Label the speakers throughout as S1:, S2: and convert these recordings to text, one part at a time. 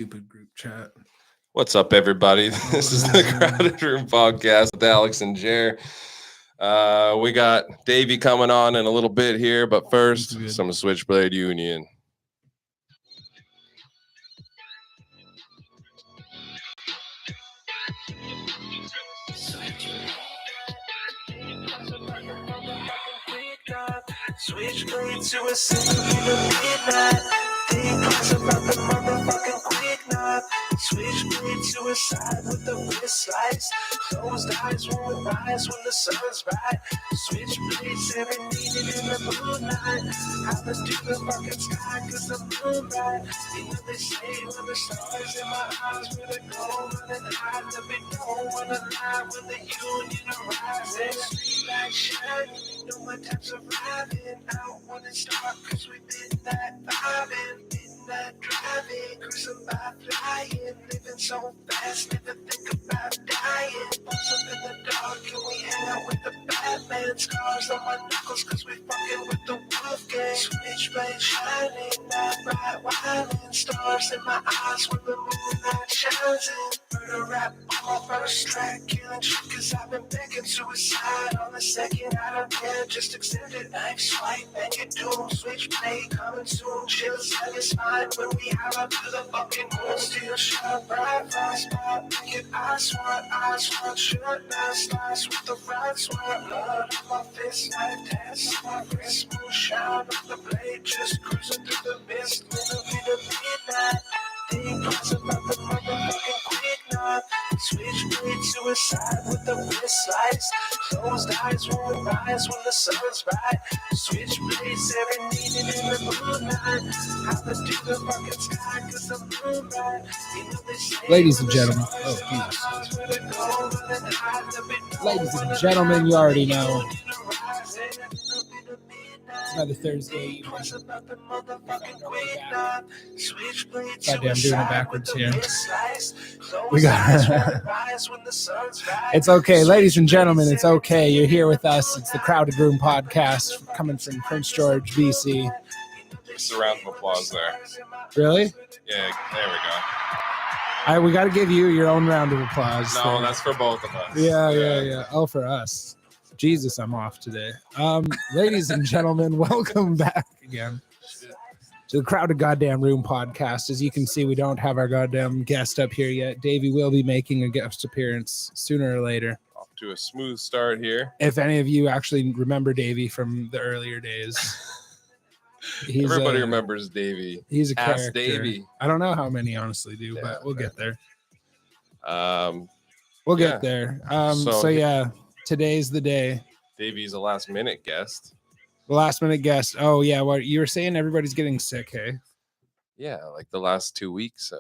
S1: Stupid group chat.
S2: What's up, everybody? This is the Crowded Room Podcast with Alex and Jer. We got Davie coming on in a little bit here, but first, some Switchblade Union.
S3: Switchblade to a city in the midnight. Think twice about the motherfucking quick knock. Switchblade suicide with the wrist slice. Closed eyes won't rise when the sun's bright. Switchblade serenaded in the moonlight. Hopping through the fucking sky cause the moon bright. You know they say when the stars in my eyes where they go running high. The big don't wanna lie when the union arises. Street light shining, you know my time's arriving. Out when it starts cause we midnight vibing. Midnight driving, cruising by flying. Living so fast, never think about dying. Bumps up in the dark, can we hang out with the Batman? Scars on my knuckles cause we fucking with the wolf gang. Switchblade shining, night bright wilding. Stars in my eyes when the moonlight shines in. Murder rap on my first track, killing shit cause I've been begging suicide. On the second I don't care, just accept it. Knife swipe and you doom. Switchblade coming soon, chills on your spine. When we have up to the fucking moon, still shine bright. Fast spot, naked I swat, short now slice with the right swat. Blood on my fist, knife test, my wrist, moonshine with the blade, just cruising through the mist. Little bit of midnight, think twice about the motherfucking quick knock. Switchblade suicide with the wrist slice. Closed eyes won't rise when the sun's bright. Switchblade serenaded in the moonlight. Hopping through the fucking sky cause the moon bright. You know they say
S1: Ladies and gentlemen, ladies and gentlemen, you already know. It's another Thursday evening. Goddamn, doing it backwards here. We got. It's okay, ladies and gentlemen. It's okay. You're here with us. It's the Crowded Room Podcast coming from Prince George, BC.
S2: Just a round of applause there.
S1: Really?
S2: Yeah, there we go.
S1: We got to give you your own round of applause.
S2: No,
S1: there.
S2: that's for both of us.
S1: Yeah. Oh, for us. Jesus, I'm off today. Ladies and gentlemen, welcome back again to the Crowded Goddamn Room Podcast. As you can see, we don't have our goddamn guest up here yet. Davie will be making a guest appearance sooner or later.
S2: Off to a smooth start here.
S1: If any of you actually remember Davie from the earlier days.
S2: Everybody remembers Davie.
S1: He's a character.
S2: Davie.
S1: I don't know how many honestly do, but we'll get there.
S2: We'll
S1: get there. Today's the day.
S2: Davie's a last minute guest.
S1: The last minute guest. Oh yeah, what you were saying? Everybody's getting sick, hey?
S2: Yeah, like the last 2 weeks.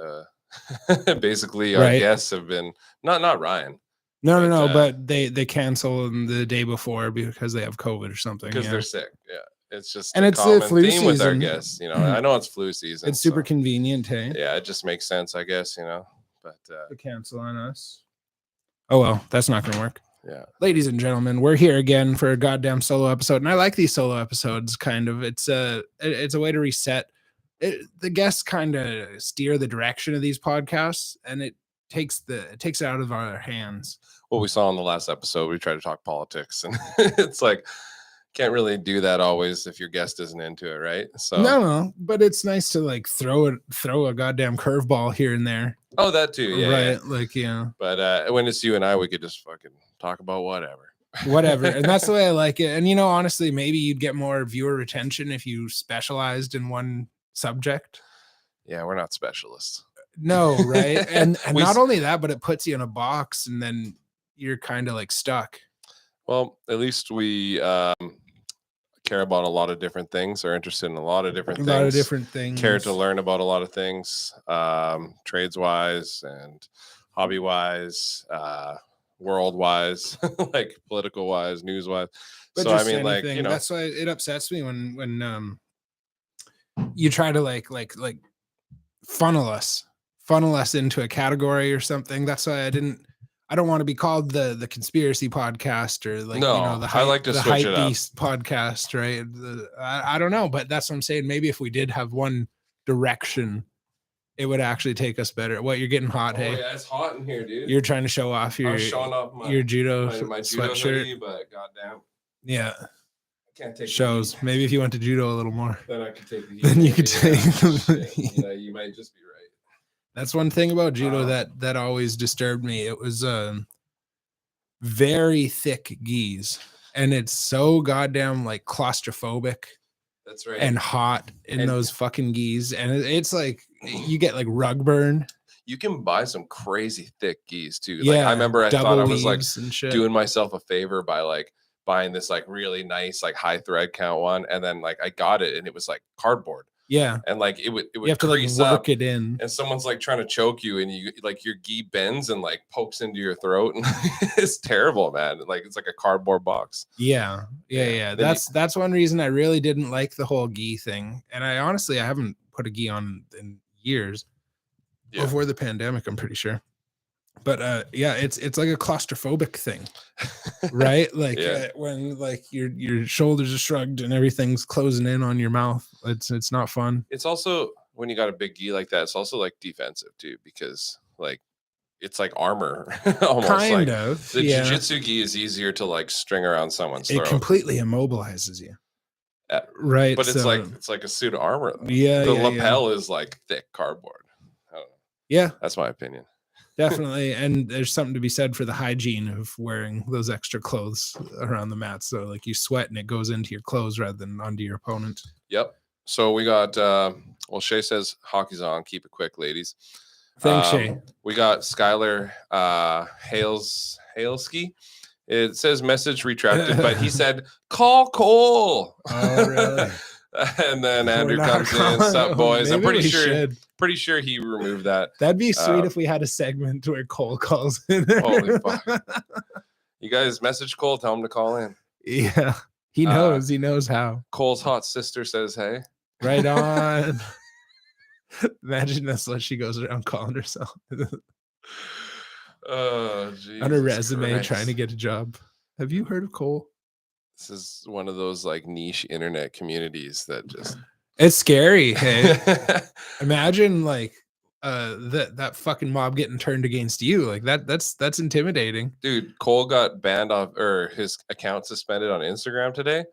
S2: Basically, our guests have been not Ryan.
S1: No. But they cancel the day before because they have COVID or something.
S2: Because they're sick. Yeah, it's just
S1: and it's the flu
S2: theme
S1: season
S2: with our guests. You know, I know it's flu season.
S1: It's super convenient, hey?
S2: Yeah, it just makes sense, I guess. You know, but
S1: to cancel on us. Oh well, that's not gonna work.
S2: Yeah,
S1: ladies and gentlemen, we're here again for a goddamn solo episode, and I like these solo episodes. Kind of, it's a way to reset. The guests kind of steer the direction of these podcasts, and it takes it out of our hands.
S2: What we saw in the last episode, we tried to talk politics, and it's like can't really do that always if your guest isn't into it, right? So
S1: no, but it's nice to like throw a goddamn curveball here and there.
S2: Oh, that too, yeah,
S1: right,
S2: yeah.
S1: like yeah.
S2: But when it's you and I, we could just fucking talk about whatever,
S1: and that's the way I like it. And you know, honestly, maybe you'd get more viewer retention if you specialized in one subject.
S2: Yeah, we're not specialists.
S1: No, right? and not only that, but it puts you in a box, and then you're kind of like stuck.
S2: Well, at least we care about a lot of different things, are interested in a lot of different things. Care to learn about a lot of things, trades-wise and hobby-wise, world-wise, like political-wise, news-wise.
S1: But
S2: so, I mean, anything. Like, you know.
S1: That's why it upsets me when you try to like funnel us into a category or something. That's why I don't want to be called the conspiracy podcast or like,
S2: no,
S1: you know, the
S2: hype beast
S1: podcast, right? I don't know, but that's what I'm saying. Maybe if we did have one direction, it would actually take us better. What, you're getting hot, hey?
S2: Yeah, it's hot in here, dude.
S1: You're trying to show off your judo
S2: my
S1: sweatshirt.
S2: Judo hoodie, but goddamn.
S1: Yeah.
S2: I can't take
S1: shows. Maybe if you went to judo a little more.
S2: Then I could take the heat.
S1: Then you could take
S2: you might just be right.
S1: That's one thing about judo that always disturbed me. It was very thick gis, and it's so goddamn like claustrophobic.
S2: That's right.
S1: And hot in those fucking gis, and it's like you get like rug burn.
S2: You can buy some crazy thick gis too. Yeah, like, I remember I thought I was like doing myself a favor by like buying this like really nice like high thread count one, and then like I got it and it was like cardboard.
S1: Yeah,
S2: and like it would
S1: you have to like work it in,
S2: and someone's like trying to choke you, and you like your gi bends and like pokes into your throat, and it's terrible, man. Like it's like a cardboard box.
S1: Yeah. That's one reason I really didn't like the whole gi thing, and I haven't put a gi on in years. Before the pandemic, I'm pretty sure. But yeah, it's like a claustrophobic thing, right? Like when like your shoulders are shrugged and everything's closing in on your mouth. It's not fun.
S2: It's also when you got a big gi like that, it's also like defensive too, because like it's like armor almost.
S1: Kind
S2: like,
S1: of.
S2: The jiu-jitsu gi is easier to like string around someone's throat.
S1: It completely immobilizes you.
S2: Right. But it's like a suit of armor. Though.
S1: Yeah.
S2: The lapel is like thick cardboard. I don't know.
S1: Yeah.
S2: That's my opinion.
S1: Definitely. And there's something to be said for the hygiene of wearing those extra clothes around the mat. So like you sweat and it goes into your clothes rather than onto your opponent.
S2: Yep. So we got, well, Shay says hockey's on. Keep it quick, ladies.
S1: Thanks, Shay.
S2: We got Skylar Halesky. It says message retracted, but he said, call Cole.
S1: Oh, really?
S2: And then Andrew comes in. Sup, boys? I'm pretty sure he removed that.
S1: That'd be sweet if we had a segment where Cole calls in.
S2: Holy fuck. You guys message Cole, tell him to call in.
S1: Yeah. He knows. He knows how.
S2: Cole's hot sister says hey.
S1: Right on. Imagine that's what she goes around calling herself.
S2: Oh, geez.
S1: On her resume, trying to get a job. Have you heard of Cole?
S2: This is one of those like niche internet communities that just
S1: it's scary. Hey, imagine like that fucking mob getting turned against you. Like that's intimidating.
S2: Dude, Cole got banned off or his account suspended on Instagram today.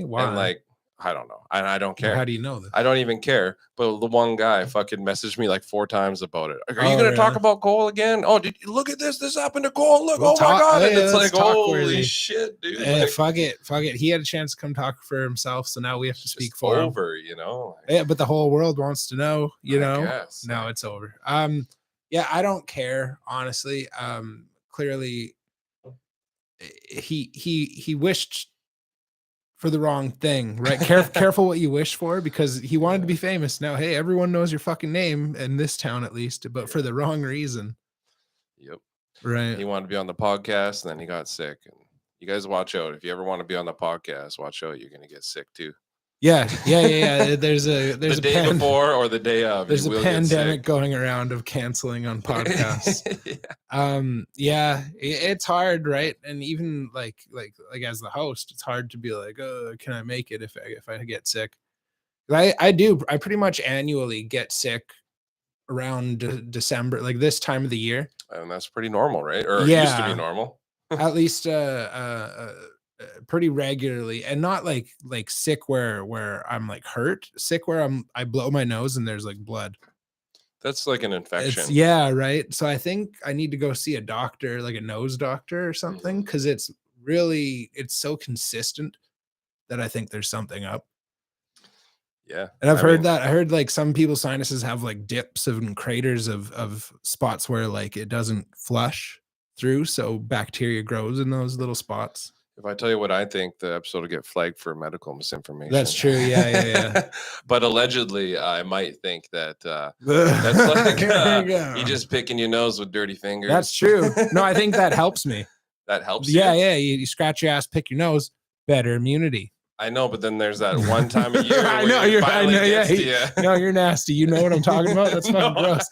S1: Why?
S2: And like I don't know. And I don't care.
S1: How do you know that?
S2: I don't even care. But the one guy fucking messaged me like 4 times about it. Are you going to talk about Cole again? Oh, did you look at this? This happened to Cole. Look, my God. And it's like, holy shit, dude. Like,
S1: fuck it. He had a chance to come talk for himself. So now we have to speak for him.
S2: You know?
S1: Yeah, but the whole world wants to know, you know?
S2: Guess.
S1: No, it's over. Yeah, I don't care, honestly. Clearly he wished for the wrong thing, right? Careful what you wish for, because he wanted to be famous. Now, hey, everyone knows your fucking name in this town, at least, but for the wrong reason.
S2: Yep.
S1: Right.
S2: He wanted to be on the podcast, and then he got sick. And you guys watch out. If you ever want to be on the podcast, watch out. You're going to get sick too.
S1: Yeah. There's
S2: the day before or the day of.
S1: There's a pandemic going around of canceling on podcasts. Yeah, it's hard, right? And even like as the host, it's hard to be like, oh, can I make it if I get sick? I pretty much annually get sick around December, like this time of the year.
S2: And that's pretty normal, right? Or it used to be normal.
S1: At least pretty regularly, and not like sick where I'm like hurt, sick where I blow my nose and there's like blood.
S2: That's like an infection.
S1: Yeah, right. So I think I need to go see a doctor, like a nose doctor or something, because it's so consistent that I think there's something up.
S2: Yeah.
S1: And I heard like some people's sinuses have like dips and craters of spots where like it doesn't flush through, so bacteria grows in those little spots.
S2: If I tell you what I think, the episode will get flagged for medical misinformation.
S1: That's true. Yeah.
S2: But allegedly, I might think that that's like you just picking your nose with dirty fingers.
S1: That's true. No, I think that helps me.
S2: That helps
S1: you? Yeah. You scratch your ass, pick your nose, better immunity.
S2: I know, but then the's that one time a year.
S1: I know. Yeah. No, you're nasty. You know what I'm talking about? That's fucking gross.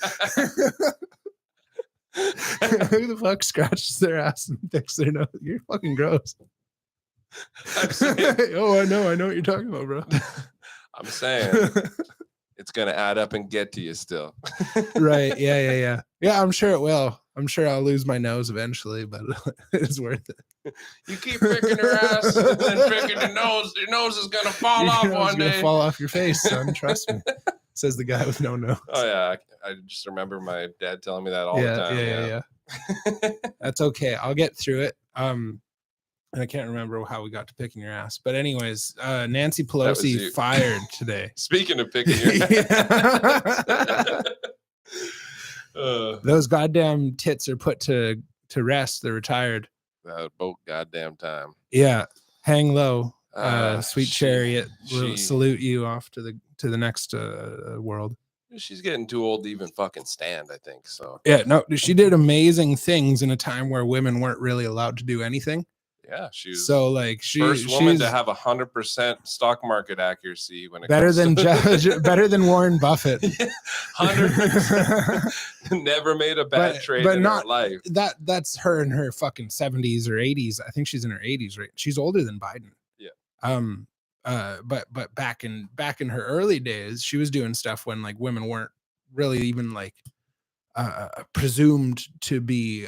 S1: Who the fuck scratches their ass and picks their nose? You're fucking gross. Oh, I know what you're talking about, bro.
S2: I'm saying. it's gonna add up and get to you still.
S1: Right. Yeah. I'm sure it will. I'm sure I'll lose my nose eventually, but it's worth it.
S2: You keep picking your ass and then picking your nose. Your nose is gonna fall off one day.
S1: Fall off your face, son. Trust me. Says the guy with no nose.
S2: Oh yeah, I just remember my dad telling me that all the time.
S1: Yeah. That's okay. I'll get through it. I can't remember how we got to picking your ass, but anyways, Nancy Pelosi fired today.
S2: Speaking of picking your ass,
S1: those goddamn tits are put to rest. They're retired.
S2: Both goddamn time.
S1: Yeah, hang low, sweet chariot. We'll salute you off to the next world.
S2: She's getting too old to even fucking stand, I think. So
S1: yeah, no, she did amazing things in a time where women weren't really allowed to do anything.
S2: Yeah, she's
S1: so like
S2: first woman to have 100% stock market accuracy when it
S1: better than better than Warren Buffett.
S2: 100%. Never made a bad trade in her life.
S1: That's her in her fucking 70s or 80s. I think she's in her 80s, right? She's older than Biden.
S2: Yeah.
S1: But back in her early days, she was doing stuff when like women weren't really even like presumed to be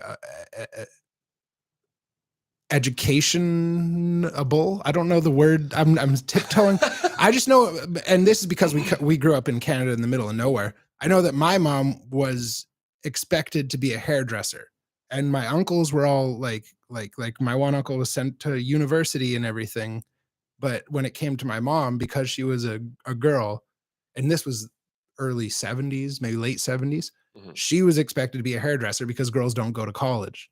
S1: educationable. I don't know the word. I'm tiptoeing. I just know, and this is because we grew up in Canada in the middle of nowhere. I know that my mom was expected to be a hairdresser, and my uncles were all like my one uncle was sent to university and everything. But when it came to my mom, because she was a girl, and this was early 70s, maybe late 70s, she was expected to be a hairdresser because girls don't go to college.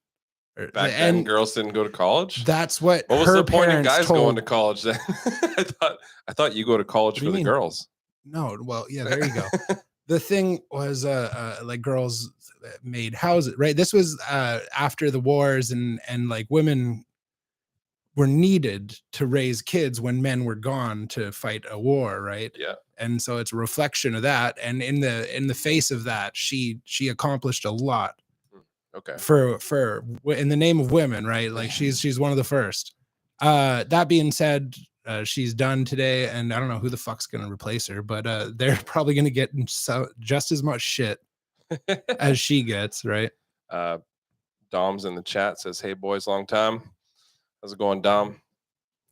S2: Back then, girls didn't go to college.
S1: That's what
S2: was the point of guys going to college then? I thought you go to college for the girls.
S1: No, well, yeah, there you go. The thing was, like girls made houses, right? This was after the wars, and like women were needed to raise kids when men were gone to fight a war, right?
S2: Yeah.
S1: And so it's a reflection of that. And in the face of that, she accomplished a lot.
S2: Okay.
S1: For in the name of women, right? Like she's one of the first. That being said, she's done today, and I don't know who the fuck's gonna replace her, but they're probably gonna get just as much shit as she gets, right?
S2: Dom's in the chat says, "Hey boys, long time. How's it going, Dom?"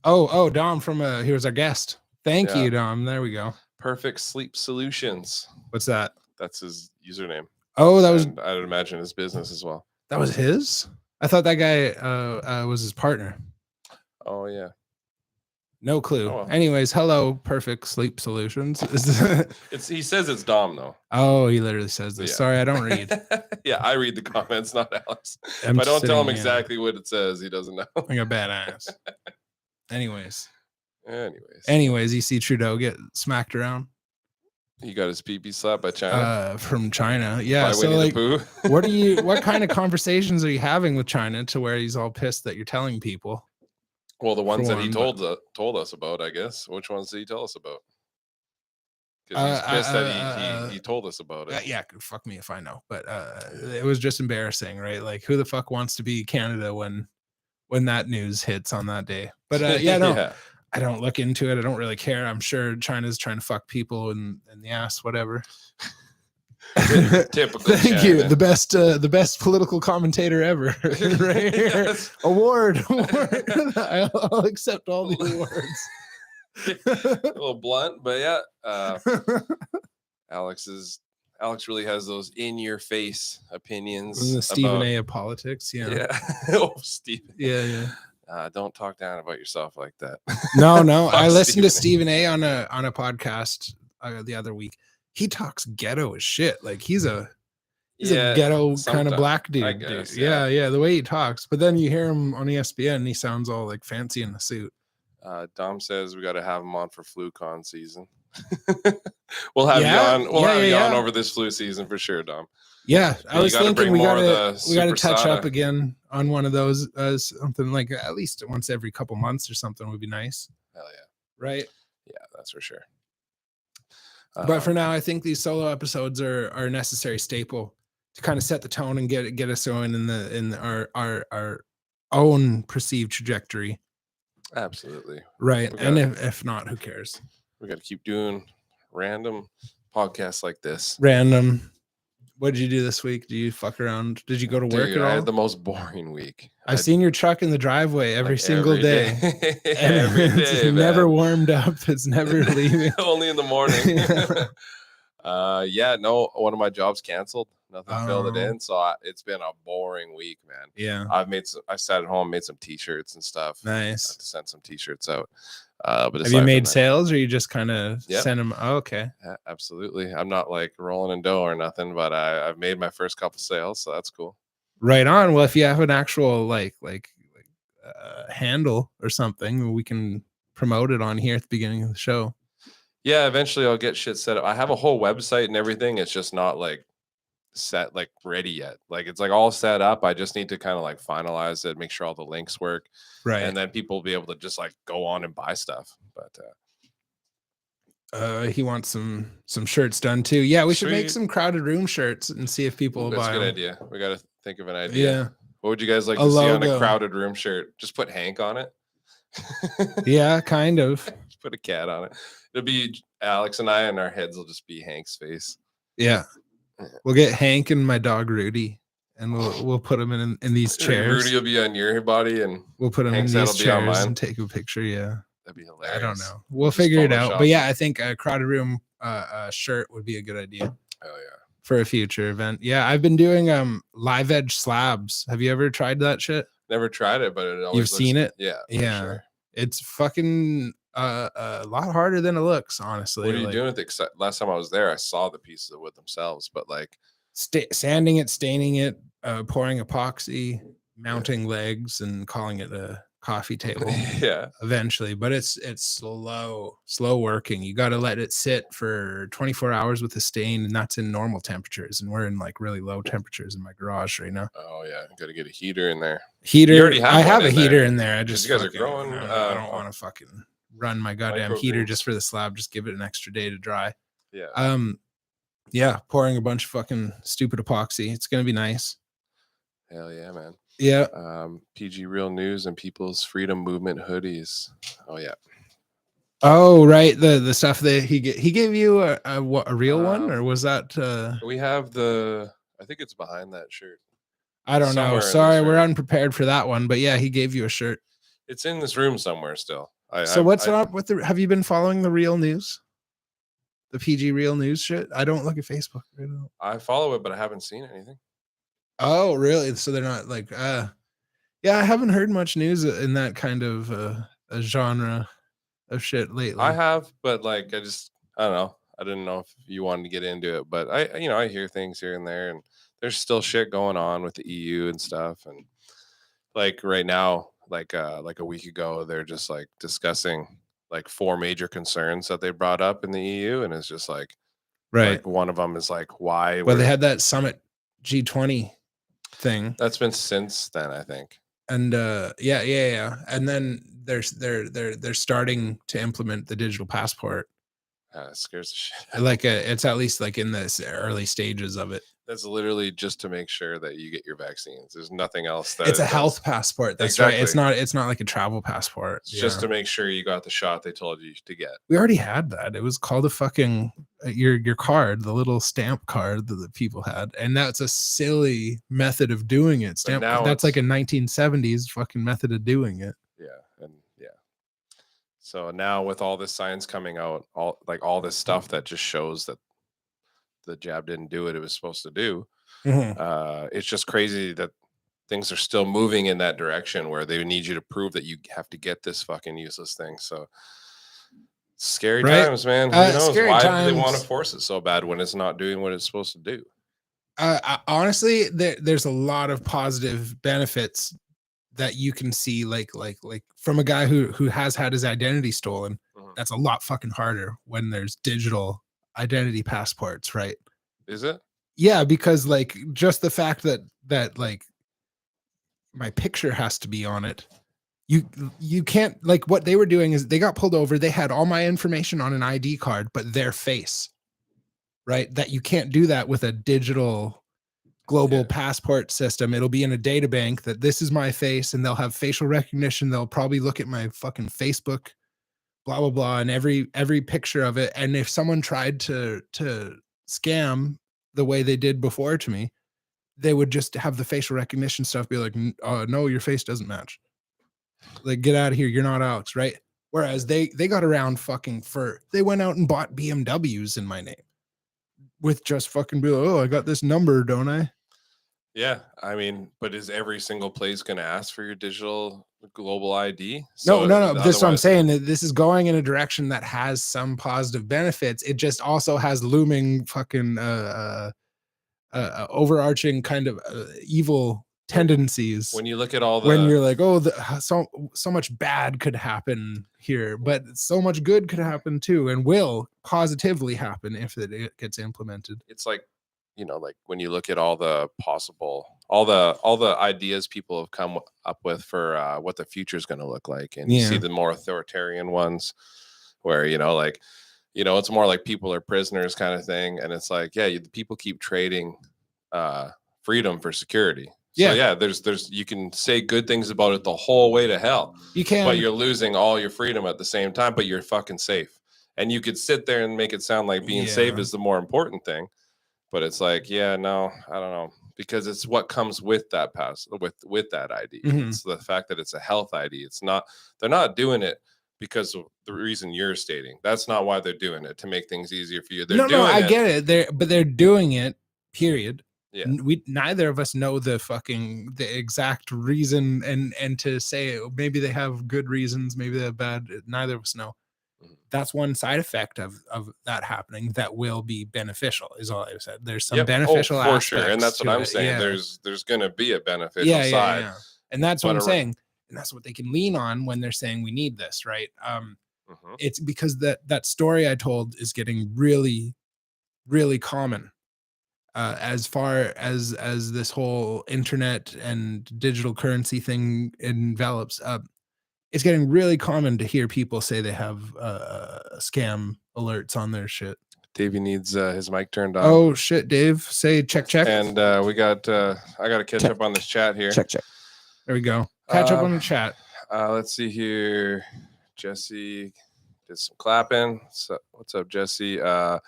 S1: Oh, Dom from he was our guest. Thank you, Dom. There we go.
S2: Perfect Sleep Solutions.
S1: What's that?
S2: That's his username.
S1: Oh, that was.
S2: I would imagine his business as well.
S1: That was his. I thought that guy was his partner.
S2: Oh yeah.
S1: No clue.
S2: Oh, well.
S1: Anyways, hello, Perfect Sleep Solutions.
S2: He says it's Dom though.
S1: Oh, he literally says this. Yeah. Sorry, I don't read.
S2: Yeah, I read the comments, not Alex. If I don't tell him exactly what it says, he doesn't know.
S1: Like a badass. Anyways, you see Trudeau get smacked around.
S2: He got his pee-pee slapped by China.
S1: From China, yeah.
S2: By
S1: so
S2: Winnie
S1: like, what kind of conversations are you having with China to where he's all pissed that you're telling people?
S2: Well, the ones that he told us about, I guess. Which ones did he tell us about? Because he's pissed that he told us about it.
S1: Yeah, fuck me if I know. But it was just embarrassing, right? Like, who the fuck wants to be Canada when that news hits on that day? But yeah. I don't look into it. I don't really care. I'm sure China's trying to fuck people in the ass, whatever.
S2: Typical.
S1: Thank
S2: China.
S1: you. The best political commentator ever. Right here. Yes. Award. I'll accept all the awards.
S2: A little blunt, but yeah. Alex really has those in-your-face opinions.
S1: And the Stephen A of politics. Yeah.
S2: Oh, Stephen.
S1: Yeah.
S2: Don't talk down about yourself like that.
S1: No. I listened to Stephen A on a podcast the other week. He talks ghetto as shit. Like he's a ghetto kind of black dude.
S2: I guess,
S1: yeah. The way he talks. But then you hear him on ESPN and he sounds all like fancy in the suit.
S2: Dom says we got to have him on for FluCon season. We'll have you on. We'll have you on over this flu season for sure, Dom.
S1: Yeah, I was thinking we gotta touch up again on one of those, something like at least once every couple months or something would be nice.
S2: Hell yeah!
S1: Right?
S2: Yeah, that's for sure.
S1: But for now, I think these solo episodes are a necessary staple to kind of set the tone and get us going in our own perceived trajectory.
S2: Absolutely.
S1: Right, and if not, who cares?
S2: We got to keep doing random podcasts like this.
S1: Random. What did you do this week? Do you fuck around? Did you go to work at all?
S2: I had the most boring week.
S1: I've seen your truck in the driveway every single day. And
S2: every day,
S1: it's never warmed up. It's never leaving.
S2: Only in the morning. One of my jobs canceled. Nothing filled it in. So it's been a boring week, man.
S1: Yeah.
S2: I sat at home, made some t-shirts and stuff.
S1: Nice.
S2: I have to send some t-shirts out. But
S1: have you made sales or you just kind of send them? Oh, okay.
S2: Yeah, absolutely. I'm not like rolling in dough or nothing, but I've made my first couple sales, so that's cool.
S1: Right on. Well, if you have an actual like handle or something, we can promote it on here at the beginning of the show.
S2: Yeah, eventually I'll get shit set up. I have a whole website and everything. It's just not like set, like ready yet. Like it's like all set up. I just need to kind of like finalize it, make sure all the links work.
S1: Right.
S2: And then people will be able to just like go on and buy stuff. But
S1: he wants some shirts done too. Yeah, we should make some crowded room shirts and see if people will buy them.
S2: That's a good idea. We got to think of an idea.
S1: Yeah.
S2: What would you guys like to see on a crowded room shirt? Just put Hank on it.
S1: Yeah, kind of.
S2: Just put a cat on it. It'll be Alex and I, and our heads will just be Hank's face.
S1: Yeah. We'll get Hank and my dog Rudy, and we'll put them in these chairs.
S2: Rudy will be on your body, and
S1: we'll put them Hank's in these chairs and take a picture. Yeah,
S2: that'd be hilarious.
S1: I don't know. We'll figure it out. But yeah, I think a crowded room shirt would be a good idea.
S2: Oh yeah,
S1: for a future event. Yeah, I've been doing live edge slabs. Have you ever tried that shit?
S2: Never tried it, but it always
S1: you've seen it.
S2: Yeah,
S1: yeah.
S2: Sure.
S1: It's fucking a lot harder than it looks, honestly.
S2: What are you doing with it? Last time I was there, I saw the pieces with themselves, but like
S1: sanding it, staining it, pouring epoxy, mounting legs, and calling it a coffee table.
S2: Yeah,
S1: eventually, but it's slow working. You got to let it sit for 24 hours with the stain, and that's in normal temperatures, and we're in like really low temperatures in my garage right now.
S2: Oh yeah, got to get a heater in there.
S1: I have a heater in there. I just
S2: you guys are growing.
S1: I don't want to fucking run my goddamn heater just for the slab. Just give it an extra day to dry.
S2: Yeah.
S1: Yeah, pouring a bunch of fucking stupid epoxy. It's gonna be nice.
S2: Hell yeah, man.
S1: Yeah.
S2: PG Real News and People's Freedom Movement hoodies. Oh yeah.
S1: Oh right, the stuff that he gave you a real one, or was that?
S2: We have I think it's behind that shirt.
S1: I don't know. Sorry, we're unprepared for that one, but yeah, he gave you a shirt.
S2: It's in this room somewhere still.
S1: What's up with have you been following the Real News? The PG Real News shit? I don't look at Facebook.
S2: I follow it, but I haven't seen anything.
S1: Oh, really? So they're not like yeah, I haven't heard much news in that kind of a genre of shit lately.
S2: I have, but like I don't know. I didn't know if you wanted to get into it, but I hear things here and there, and there's still shit going on with the EU and stuff. And like right now, like a week ago, they're just like discussing like 4 major concerns that they brought up in the EU, and it's just like,
S1: right.
S2: Like one of them is like why.
S1: Well, they had that summit G20 thing.
S2: That's been since then, I think.
S1: And yeah. And then they're starting to implement the digital passport.
S2: It scares the shit.
S1: Like it's at least like in the early stages of it.
S2: That's literally just to make sure that you get your vaccines. There's nothing else.
S1: It's a health passport. That's exactly right. It's not like a travel passport.
S2: It's just to make sure you got the shot they told you to get.
S1: We already had that. It was called a fucking your card, the little stamp card that the people had, and that's a silly method of doing it. Stamp. That's like a 1970s fucking method of doing it.
S2: Yeah, and yeah. So now with all this science coming out, all this stuff that just shows that the jab didn't do what it was supposed to do.
S1: Mm-hmm.
S2: It's just crazy that things are still moving in that direction where they need you to prove that you have to get this fucking useless thing. So scary times, man. Who knows why do they want to force it so bad when it's not doing what it's supposed to do?
S1: Honestly, there's a lot of positive benefits that you can see, like from a guy who has had his identity stolen. Mm-hmm. That's a lot fucking harder when there's digital identity passports, right?
S2: Is it?
S1: Yeah, because like just the fact that like my picture has to be on it. You can't, like, what they were doing is they got pulled over. They had all my information on an ID card, but their face, right? That you can't do that with a digital global passport system. It'll be in a data bank that this is my face, and they'll have facial recognition. They'll probably look at my fucking Facebook blah blah blah, and every picture of it. And if someone tried to scam the way they did before to me, they would just have the facial recognition stuff be like, no, your face doesn't match. Like, get out of here, you're not Alex, right? Whereas they got around they went out and bought BMWs in my name with just fucking be like, oh, I got this number, don't I?
S2: Yeah, I mean, but is every single place going to ask for your digital global ID?
S1: No. This is what I'm saying. That this is going in a direction that has some positive benefits. It just also has looming fucking overarching kind of evil tendencies.
S2: When you look at all the,
S1: when you're like, oh, so much bad could happen here, but so much good could happen too, and will positively happen if it gets implemented.
S2: It's like, like when you look at all the all the ideas people have come up with for what the future is going to look like, and you see the more authoritarian ones where it's more like people are prisoners kind of thing, and it's like, the people keep trading freedom for security. So there's you can say good things about it the whole way to hell.
S1: You can,
S2: but you're losing all your freedom at the same time, but you're fucking safe. And you could sit there and make it sound like being safe is the more important thing. But it's like, no, I don't know, because it's what comes with that with that ID. Mm-hmm. It's the fact that it's a health ID. It's not, they're not doing it because of the reason you're stating. That's not why they're doing it, to make things easier for you.
S1: I get it. They're doing it, period.
S2: Yeah.
S1: Neither of us know the exact reason, and to say maybe they have good reasons, maybe they're bad. Neither of us know. That's one side effect of that happening that will be beneficial, is all I said. There's some beneficial aspects
S2: for sure, and that's what I'm saying.
S1: Yeah.
S2: There's going to be a beneficial side.
S1: Yeah. And that's what I'm saying. And that's what they can lean on when they're saying we need this, right? It's because that story I told is getting really, really common. As far as this whole internet and digital currency thing envelops, it's getting really common to hear people say they have scam alerts on their shit.
S2: Davey needs his mic turned on.
S1: Oh shit, Dave! Say check.
S2: And we got I got to catch up on this chat here.
S1: Check. There we go. Catch up on the chat.
S2: Let's see here. Jesse did some clapping. So, what's up, Jesse? Dom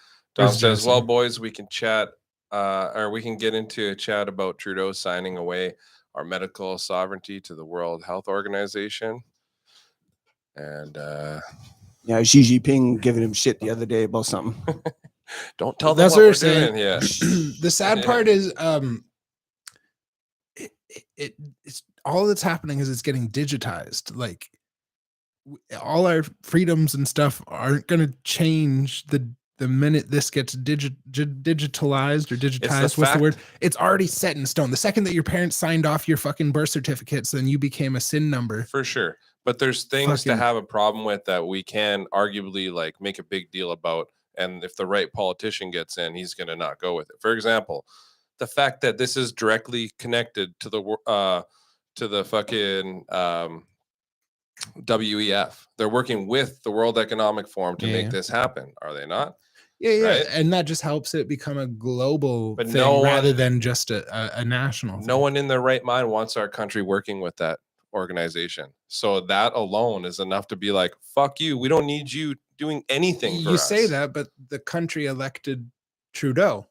S2: says, "Well, boys, we can chat, or we can get into a chat about Trudeau signing away our medical sovereignty to the World Health Organization." And
S4: Xi Jinping giving him shit the other day about something.
S2: Don't tell them what we're doing. Yeah.
S1: The sad part is, it's all that's happening is it's getting digitized. Like, all our freedoms and stuff aren't going to change the minute this gets digitalized or digitized. What's the word? It's already set in stone. The second that your parents signed off your fucking birth certificates, then you became a SIN number.
S2: For sure. But there's things to have a problem with that we can arguably like make a big deal about. And if the right politician gets in, he's going to not go with it. For example, the fact that this is directly connected to the fucking WEF. They're working with the World Economic Forum to make this happen. Are they not?
S1: Yeah. Right? And that just helps it become a global thing rather than just a national thing.
S2: No one in their right mind wants our country working with that organization. So that alone is enough to be like, fuck you. We don't need you doing anything for us.
S1: You say that, but the country elected Trudeau.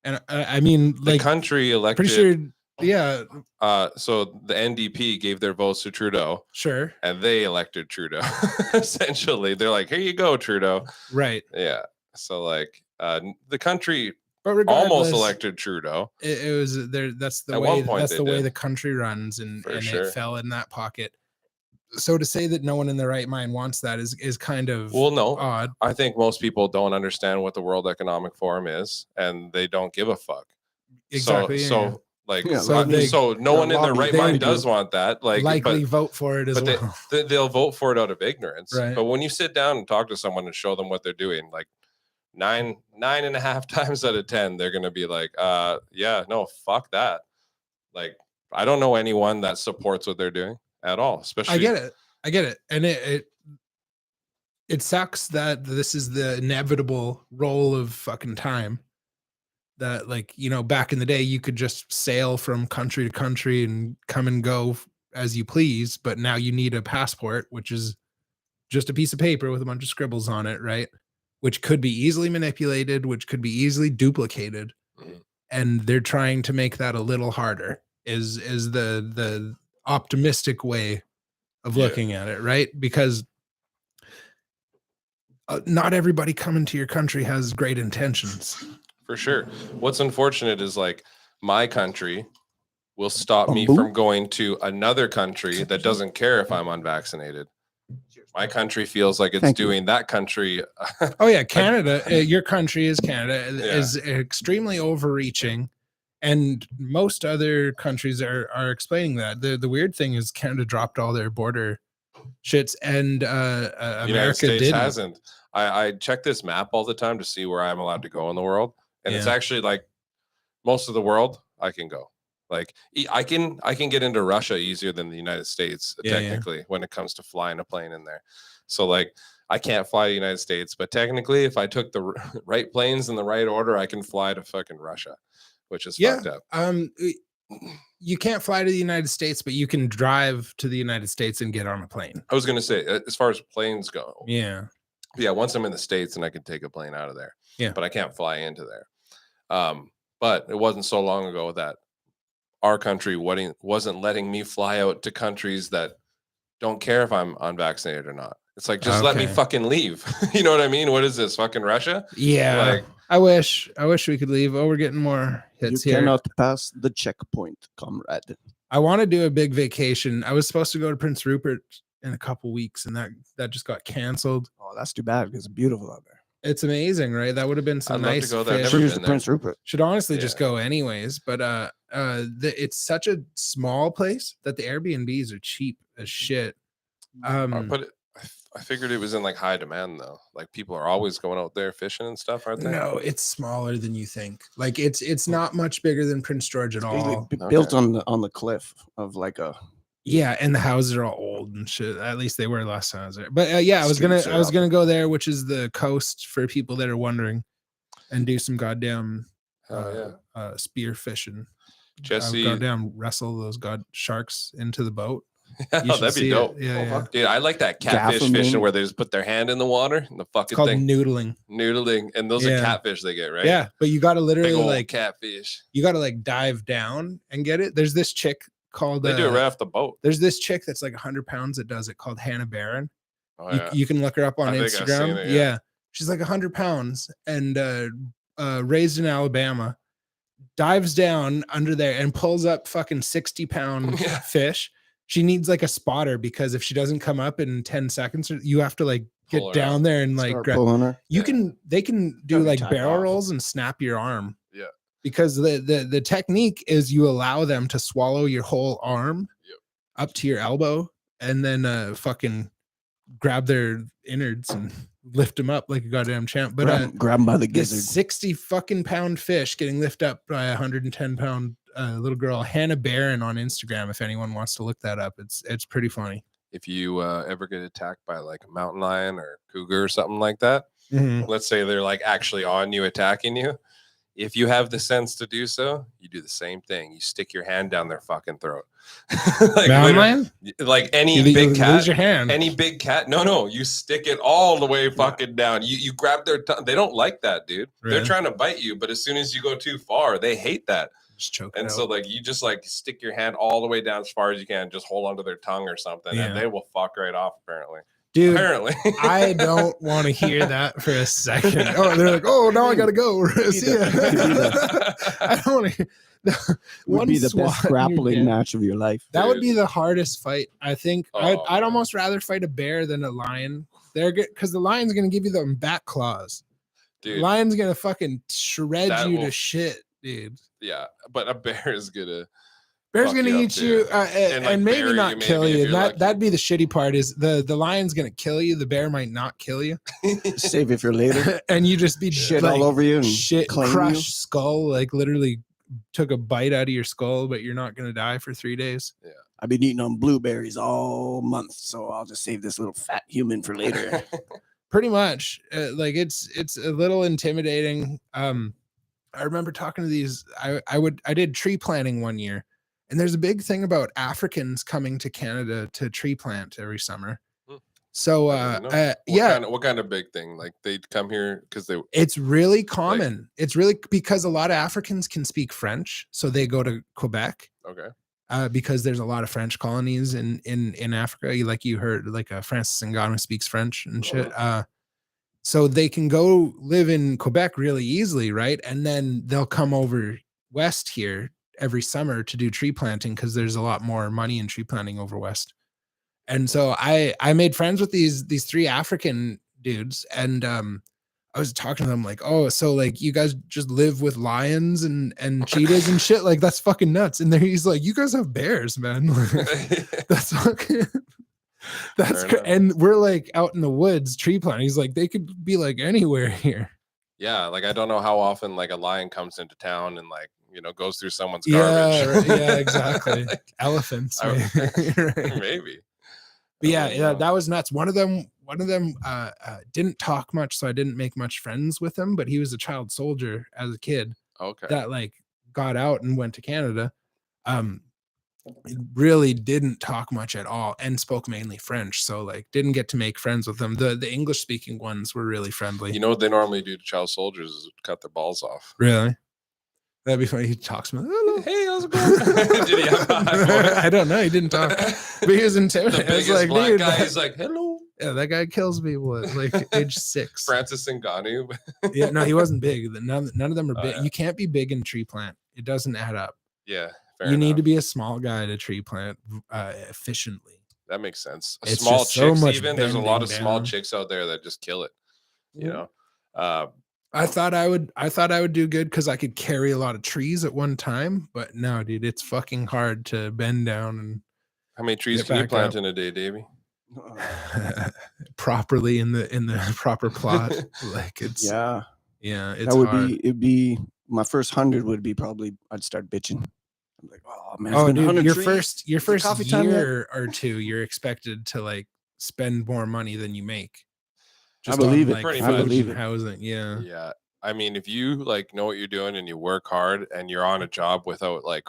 S1: And I mean, like,
S2: the country elected.
S1: Pretty sure. Yeah.
S2: So the NDP gave their votes to Trudeau.
S1: Sure.
S2: And they elected Trudeau. Essentially, they're like, here you go, Trudeau.
S1: Right.
S2: Yeah. So like, the country almost elected Trudeau.
S1: It was there. That's the way. That's the way the country runs, and it fell in that pocket. So to say that no one in their right mind wants that is kind of odd.
S2: I think most people don't understand what the World Economic Forum is, and they don't give a fuck.
S1: Exactly.
S2: So no one in their right mind does want that.
S1: Likely vote for it as well.
S2: They'll vote for it out of ignorance.
S1: Right.
S2: But when you sit down and talk to someone and show them what they're doing, like 9.5 times out of 10, they're gonna be like, no, fuck that. Like, I don't know anyone that supports what they're doing at all. Especially,
S1: I get it, and it sucks that this is the inevitable roll of fucking time. That, like, back in the day, you could just sail from country to country and come and go as you please, but now you need a passport, which is just a piece of paper with a bunch of scribbles on it, right? Which could be easily manipulated, which could be easily duplicated. And they're trying to make that a little harder is the optimistic way of looking at it, right? Because not everybody coming to your country has great intentions.
S2: For sure. What's unfortunate is like my country will stop me from going to another country that doesn't care if I'm unvaccinated. My country feels like it's doing that country.
S1: Oh yeah, Canada. Your country is Canada is extremely overreaching, and most other countries are explaining that. The weird thing is Canada dropped all their border shits, and America didn't.
S2: Hasn't. I check this map all the time to see where I'm allowed to go in the world, and it's actually like most of the world I can go. Like I can get into Russia easier than the United States technically when it comes to flying a plane in there. So like I can't fly to the United States, but technically if I took the right planes in the right order, I can fly to fucking Russia, which is fucked up.
S1: You can't fly to the United States, but you can drive to the United States and get on a plane.
S2: I was gonna say as far as planes go.
S1: Yeah.
S2: Once I'm in the States and I can take a plane out of there.
S1: Yeah.
S2: But I can't fly into there. But it wasn't so long ago that our country wasn't letting me fly out to countries that don't care if I'm unvaccinated or not. It's like, just let me fucking leave. You know what I mean? What is this, fucking Russia?
S1: Yeah. Like, I wish we could leave. Oh, we're getting more hits here.
S4: You cannot pass the checkpoint, comrade.
S1: I want to do a big vacation. I was supposed to go to Prince Rupert in a couple weeks, and that just got canceled.
S4: Oh, that's too bad because it's beautiful out there.
S1: It's amazing, right? That would have been some nice
S2: to go there.
S1: fish.
S4: Prince Rupert.
S1: Should honestly just go anyways, but it's such a small place that the Airbnbs are cheap as shit.
S2: But I figured it was in like high demand though. Like people are always going out there fishing and stuff, aren't they?
S1: No, it's smaller than you think. Like it's not much bigger than Prince George at all.
S4: Built on the cliff of like a.
S1: Yeah, and the houses are all old and shit. At least they were last time I was there. But I was gonna go there, which is the coast for people that are wondering, and do some goddamn spear fishing.
S2: Jesse,
S1: goddamn wrestle those sharks into the boat.
S2: That'd be dope.
S1: Yeah.
S2: Dude, I like that catfish fishing where they just put their hand in the water and the fucking thing. Noodling, and those are catfish they get, right?
S1: Yeah, but you got to literally like
S2: catfish.
S1: You got to like dive down and get it. There's this chick called
S2: they do it right off the boat.
S1: There's this chick that's like 100 pounds that does it called Hannah Barron.
S2: Oh,
S1: you can look her up on Instagram. Yeah, she's like 100 pounds and raised in Alabama. Dives down under there and pulls up fucking 60-pound fish. She needs like a spotter because if she doesn't come up in 10 seconds, you have to like get down there and like grab her. They can do like barrel rolls and snap your arm.
S2: Yeah.
S1: Because the technique is you allow them to swallow your whole arm up to your elbow and then fucking grab their innards and lift them up like a goddamn champ. But
S4: grab them by the gizzard.
S1: 60 fucking pound fish getting lifted up by 110 pound little girl, Hannah Barron on Instagram. If anyone wants to look that up, it's pretty funny.
S2: If you ever get attacked by like a mountain lion or cougar or something like that, let's say they're like actually on you, attacking you. If you have the sense to do so, you do the same thing. You stick your hand down their fucking throat.
S1: Like mountain lion?
S2: Like any big cat.
S1: Lose your hand.
S2: Any big cat. No, you stick it all the way fucking down. You grab their tongue. They don't like that, dude. Really? They're trying to bite you, but as soon as you go too far, they hate that.
S1: Just choke
S2: and so like you just like stick your hand all the way down as far as you can, just hold onto their tongue or something, and they will fuck right off apparently.
S1: Dude,
S2: apparently.
S1: I don't want to hear that for a second. Oh, they're like, oh, now I gotta go. See ya. I don't want to.
S4: Would be the best grappling match of your life.
S1: That would be the hardest fight. I think I'd almost rather fight a bear than a lion. They're good because the lion's gonna give you them back claws. Dude, the lion's gonna fucking shred you to shit, dude.
S2: Yeah, but a bear is gonna.
S1: Bear's gonna eat you, and maybe not kill you. That'd be the shitty part. Is the lion's gonna kill you. The bear might not kill you.
S4: Save it for later.
S1: And you just be
S4: shit like, all over you and
S1: shit crushed skull, like literally took a bite out of your skull, but you're not gonna die for 3 days.
S2: Yeah,
S4: I've been eating on blueberries all month, so I'll just save this little fat human for later.
S1: Pretty much, like it's a little intimidating. I remember talking to these. I did tree planting one year, and there's a big thing about Africans coming to Canada to tree plant every summer. So
S2: what kind of big thing? Like they come here because
S1: it's really common. Like, it's really because a lot of Africans can speak French, so they go to Quebec.
S2: Okay.
S1: Because there's a lot of French colonies in Africa. Like you heard, like Francis Ngannou speaks French and shit. So they can go live in Quebec really easily, right? And then they'll come over west here every summer to do tree planting because there's a lot more money in tree planting over west. And so I made friends with these 3 African dudes, and I was talking to them like, oh, so like you guys just live with lions and cheetahs and shit, like that's fucking nuts. And then he's like, you guys have bears, man. That's fucking and we're like out in the woods tree planting. He's like, they could be like anywhere here.
S2: Yeah, like I don't know how often like a lion comes into town and like, you know, goes through someone's garbage.
S1: Yeah, exactly. Elephants,
S2: maybe.
S1: But yeah, that was nuts. One of them didn't talk much, so I didn't make much friends with him, but he was a child soldier as a kid.
S2: Okay.
S1: That like got out and went to Canada. Really didn't talk much at all and spoke mainly French, so like didn't get to make friends with them. The English speaking ones were really friendly.
S2: You know what they normally do to child soldiers is cut their balls off.
S1: Really? That'd be funny. He talks to me. Hello.
S2: Hey, how's it going? Did he have a high voice?
S1: I don't know. He didn't talk, but he was intimidating.
S2: The biggest
S1: like,
S2: black
S1: dude,
S2: guy. He's like, hello.
S1: Yeah, that guy kills people at like age 6.
S2: Francis Ngannou.
S1: Yeah, no, he wasn't big. None of them are big.
S2: Yeah.
S1: You can't be big in tree plant. It doesn't add up.
S2: Yeah,
S1: you need to be a small guy to tree plant efficiently.
S2: That makes sense.
S1: It's
S2: Small chicks,
S1: so
S2: even there's a lot of
S1: down.
S2: small chicks out there that just kill it. You know.
S1: I thought I would do good because I could carry a lot of trees at one time, but no, dude, it's fucking hard to bend down and.
S2: How many trees can you plant in a day, Davey?
S1: Properly in the proper plot. Like it's
S4: yeah.
S1: It's
S4: that would
S1: hard.
S4: it'd be my first 100 would be probably I'd start bitching. I'm like, oh man,
S1: dude, your first year or two, you're expected to like spend more money than you make.
S4: Just I believe it.
S1: Like,
S4: I believe it.
S1: Housing, yeah.
S2: Yeah. I mean, if you like know what you're doing and you work hard and you're on a job without like,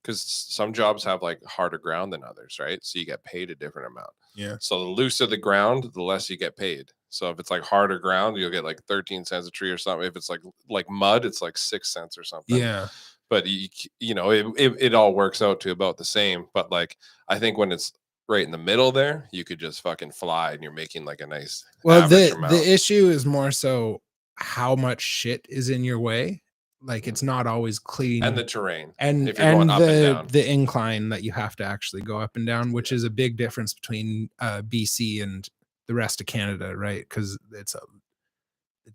S2: because some jobs have like harder ground than others, right? So you get paid a different amount.
S1: Yeah.
S2: So the looser the ground, the less you get paid. So if it's like harder ground, you'll get like 13 cents a tree or something. If it's like mud, it's like 6 cents or something.
S1: Yeah.
S2: But you know, it all works out to about the same. But like, I think when it's right in the middle there, you could just fucking fly and you're making like a nice.
S1: Well, the issue is more so how much shit is in your way. Like it's not always clean,
S2: and the terrain,
S1: and
S2: if you're going up and down.
S1: The incline that you have to actually go up and down, which is a big difference between BC and the rest of Canada, right? Because it's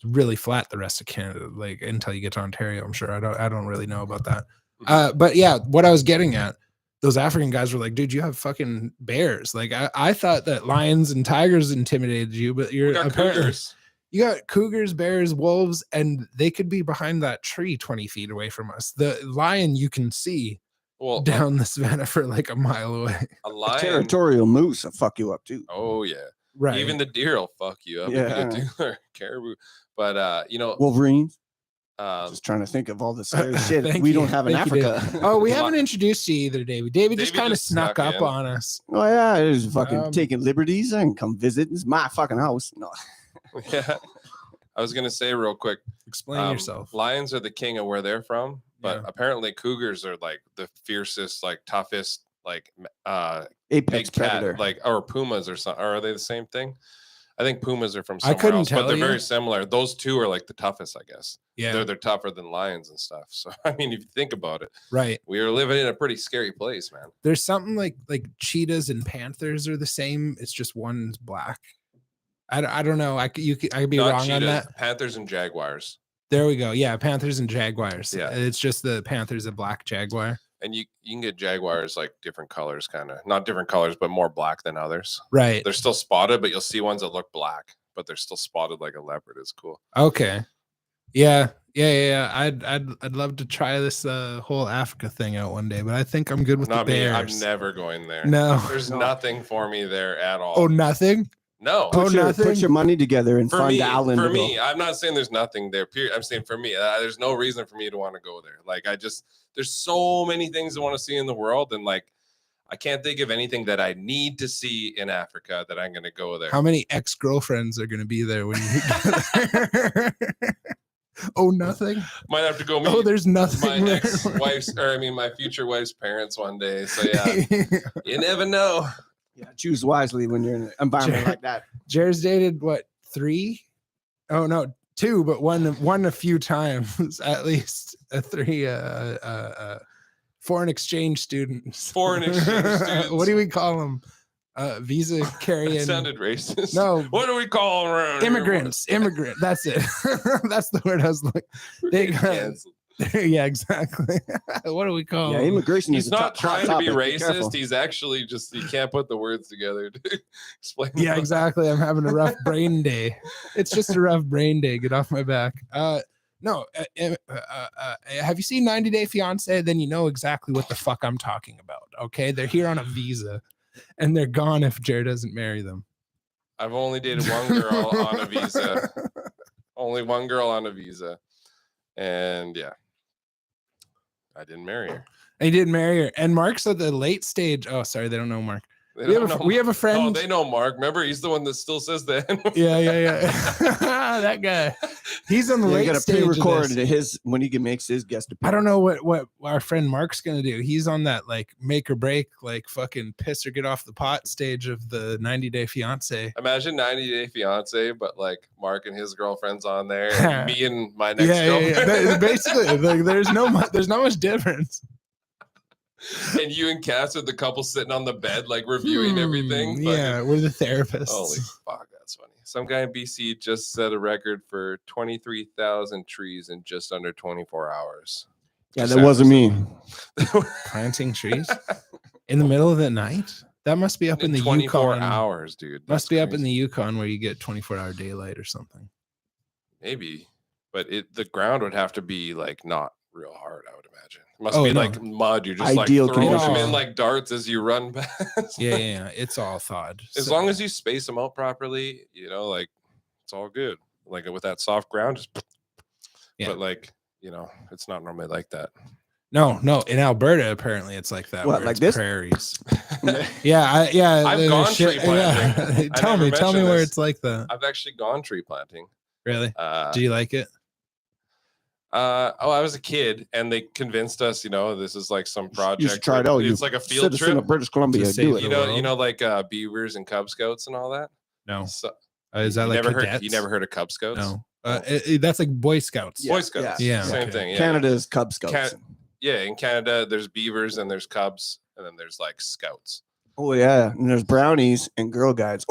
S1: really flat the rest of Canada, like until you get to Ontario. I'm sure I don't really know about that. But yeah, what I was getting at, those African guys were like, dude, you have fucking bears. Like I thought that lions and tigers intimidated you, but you're apparently. You got cougars, bears, wolves, and they could be behind that tree 20 feet away from us. The lion you can see down the savannah for like a mile away.
S4: A territorial moose will fuck you up too.
S2: Oh yeah,
S1: right.
S2: Even the deer will fuck you up.
S4: Yeah,
S2: if you get caribou. But you know,
S4: Wolverines. Just trying to think of all this shit we don't have in Africa.
S1: Oh, we haven't introduced you either, David. David just kind of snuck up on us.
S4: Oh yeah, it was fucking taking liberties and come visit. It's my fucking house. No.
S2: Yeah, I was gonna say real quick.
S1: Explain yourself.
S2: Lions are the king of where they're from, but apparently cougars are like the fiercest, like toughest, like
S4: apex predator,
S2: like or pumas or something. Or are they the same thing? I think pumas are from somewhere else, but they're very similar. Those two are like the toughest, I guess.
S1: Yeah,
S2: they're tougher than lions and stuff. So I mean, if you think about it,
S1: right,
S2: we are living in a pretty scary place, man.
S1: There's something like cheetahs and panthers are the same. It's just one's black. I don't know. I could be wrong
S2: cheetahs,
S1: on that.
S2: Panthers and jaguars.
S1: There we go. Yeah, panthers and jaguars.
S2: Yeah,
S1: it's just the panther's a black jaguar.
S2: And you can get jaguars like different colors, kind of not different colors, but more black than others.
S1: Right.
S2: They're still spotted, but you'll see ones that look black, but they're still spotted like a leopard. It's cool.
S1: Okay. Yeah. I'd love to try this whole Africa thing out one day, but I think I'm good with the bears.
S2: I'm never going there.
S1: No,
S2: there's nothing for me there at all.
S1: Oh, nothing.
S2: No.
S4: Put your money together and find Alan.
S2: For me, I'm not saying there's nothing there. Period. I'm saying for me, there's no reason for me to want to go there. Like there's so many things I want to see in the world, and like I can't think of anything that I need to see in Africa that I'm going to go there.
S1: How many ex-girlfriends are going to be there when you get there? Oh, nothing.
S2: Might have to go meet.
S1: Oh, there's nothing.
S2: My ex-wife's, or I mean, my future wife's parents one day. So yeah, you never know.
S4: Yeah, choose wisely when you're in an environment like that.
S1: Jared's dated what, 3? Oh no, 2, but one a few times at least. 3 foreign exchange students.
S2: Foreign exchange students.
S1: What do we call them? Visa carrying.
S2: It sounded racist.
S1: No.
S2: What do we call them around
S1: immigrants?
S2: here?
S1: Immigrant. That's it. That's the word I was like. They
S2: Canceled.
S1: Yeah, exactly. What do we call?
S4: Yeah,
S1: them?
S4: immigration
S2: He's
S4: is
S2: not trying to be
S4: topic.
S2: racist. He's actually just, he can't put the words together to explain.
S1: Yeah, exactly. I'm having a rough brain day. It's just a rough brain day. Get off my back. No. Have you seen 90 Day Fiance? Then you know exactly what the fuck I'm talking about. Okay, they're here on a visa, and they're gone if Jared doesn't marry them.
S2: I've only dated one girl on a visa. Only one girl on a visa, and yeah, I didn't marry her.
S1: He didn't marry her. And Mark's at the late stage. Oh, sorry, they don't know Mark. We have a friend.
S2: Oh, they know Mark. Remember, he's the one that still says that.
S1: Yeah. That guy. He's on the late
S4: got to
S1: stage.
S4: pre-record his when he makes his guest appearance.
S1: I don't know what our friend Mark's gonna do. He's on that like make or break, like fucking piss or get off the pot stage of the 90 Day Fiance.
S2: Imagine 90 Day Fiance, but like Mark and his girlfriend's on there, and me and my next girlfriend.
S1: Yeah. Basically, like, there's not much difference.
S2: And you and Cass are the couple sitting on the bed, like reviewing everything.
S1: Yeah, we're the therapists.
S2: Holy fuck, that's funny. Some guy in BC just set a record for 23,000 trees in just under 24 hours.
S4: Yeah, that wasn't me.
S1: Planting trees in the middle of the night? That must be up in the
S2: 24
S1: Yukon.
S2: hours, dude.
S1: Must be up in the Yukon where you get 24-hour daylight or something.
S2: Maybe, but the ground would have to be like not real hard, I would imagine. It must be like mud. You're just
S4: Ideal
S2: like throwing them
S1: conditions.
S2: in like darts as you run past.
S1: Yeah. It's all thawed.
S2: As long as you space them out properly, you know, like it's all good. Like with that soft ground, just but like, you know, it's not normally like that.
S1: No. In Alberta, apparently it's like that.
S4: What,
S1: where
S4: like
S1: it's
S4: this?
S1: prairies. Yeah.
S2: I've gone tree planting.
S1: Yeah. Tell me where it's like that.
S2: I've actually gone tree planting.
S1: Really? Do you like it?
S2: I was a kid, and they convinced us, you know, this is like some project.
S4: You should try it out.
S2: It's like a field trip.
S4: Of British Columbia, do it.
S2: You know, like beavers and Cub Scouts and all that.
S1: No.
S2: So,
S1: Is that like cadets?
S2: You never heard of Cub Scouts?
S1: No. That's like Boy Scouts.
S2: Boy Scouts.
S1: Yeah.
S2: Same thing. Yeah.
S4: Canada is Cub Scouts.
S2: In Canada, there's beavers and there's Cubs, and then there's like Scouts.
S4: Oh yeah, and there's brownies and Girl Guides.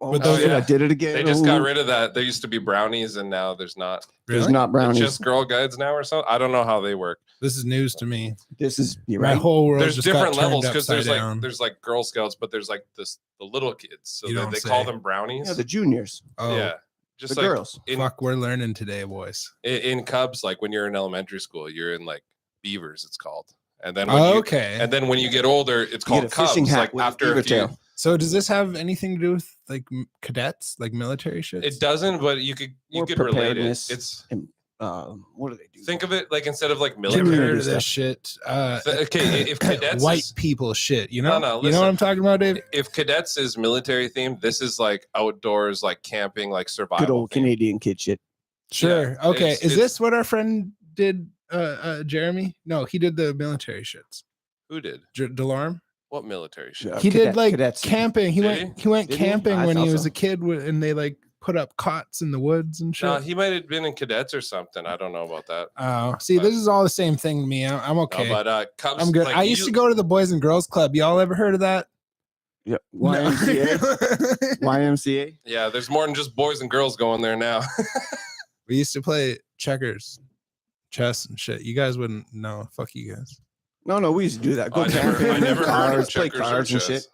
S4: I did it again.
S2: They just got rid of that. There used to be brownies, and now there's not.
S4: There's not brownies.
S2: It's just Girl Guides now or something. I don't know how they work.
S1: This is news to me.
S4: You're
S1: My
S4: right.
S1: whole world.
S2: There's
S1: just
S2: different
S1: got turned
S2: levels because
S1: upside
S2: there's like Girl Scouts, but there's like the little kids, so
S1: You don't
S2: they
S1: say.
S2: call them brownies.
S4: Yeah, the juniors.
S1: Oh,
S2: Yeah, just
S4: The
S2: like
S4: girls.
S1: fuck, we're learning today, boys.
S2: in Cubs, like when you're in elementary school, you're in like beavers. It's called, and then
S1: Okay.
S2: when you get older, it's
S4: You get
S2: called
S4: a fishing
S2: Cubs.
S4: hat
S2: Like
S4: with a
S2: after
S4: beaver
S2: a few.
S4: tail.
S1: So does this have anything to do with like cadets, like military shit?
S2: It doesn't, but you could
S4: More
S2: relate it.
S4: preparedness.
S2: It's
S4: What do they do?
S2: think of it like instead of like
S1: Get
S2: military.
S1: rid of
S4: stuff.
S1: this shit.
S2: Okay, if cadets
S1: white
S2: is,
S1: people shit. You know?
S2: No,
S1: You
S2: listen.
S1: know what I'm talking about, Dave?
S2: if cadets is military themed, this is like outdoors, like camping, like survival.
S4: Good old
S2: themed.
S4: Canadian kid shit.
S1: Sure.
S2: Yeah,
S1: Okay.
S2: it's-
S1: Is this what our friend did? Jeremy? No, he did the military shits.
S2: Who did
S1: Delarme?
S2: what military shit?
S4: Yeah.
S1: He did like
S4: cadets.
S1: camping. He
S2: Did
S1: went
S4: Did he?
S1: camping
S4: I
S1: when he
S4: thought
S1: was
S4: so.
S1: a kid, and they like put up cots in the woods and shit.
S2: No, he might have been in cadets or something. I don't know about that.
S1: Oh, see,
S2: but-
S1: this is all the same thing to me. I'm okay.
S2: No, but Cubs,
S1: I'm good.
S2: like,
S1: I used to go to the Boys and Girls Club. Y'all ever heard of that?
S4: Yeah. YMCA. YMCA.
S2: Yeah, there's more than just boys and girls going there now.
S1: We used to play checkers, chess, and shit. You guys wouldn't know. Fuck you guys.
S4: No, we used to do that. Go
S2: I
S4: camping,
S2: never heard of
S4: cards, play
S2: checkers or
S4: cards and
S2: chess.
S4: shit.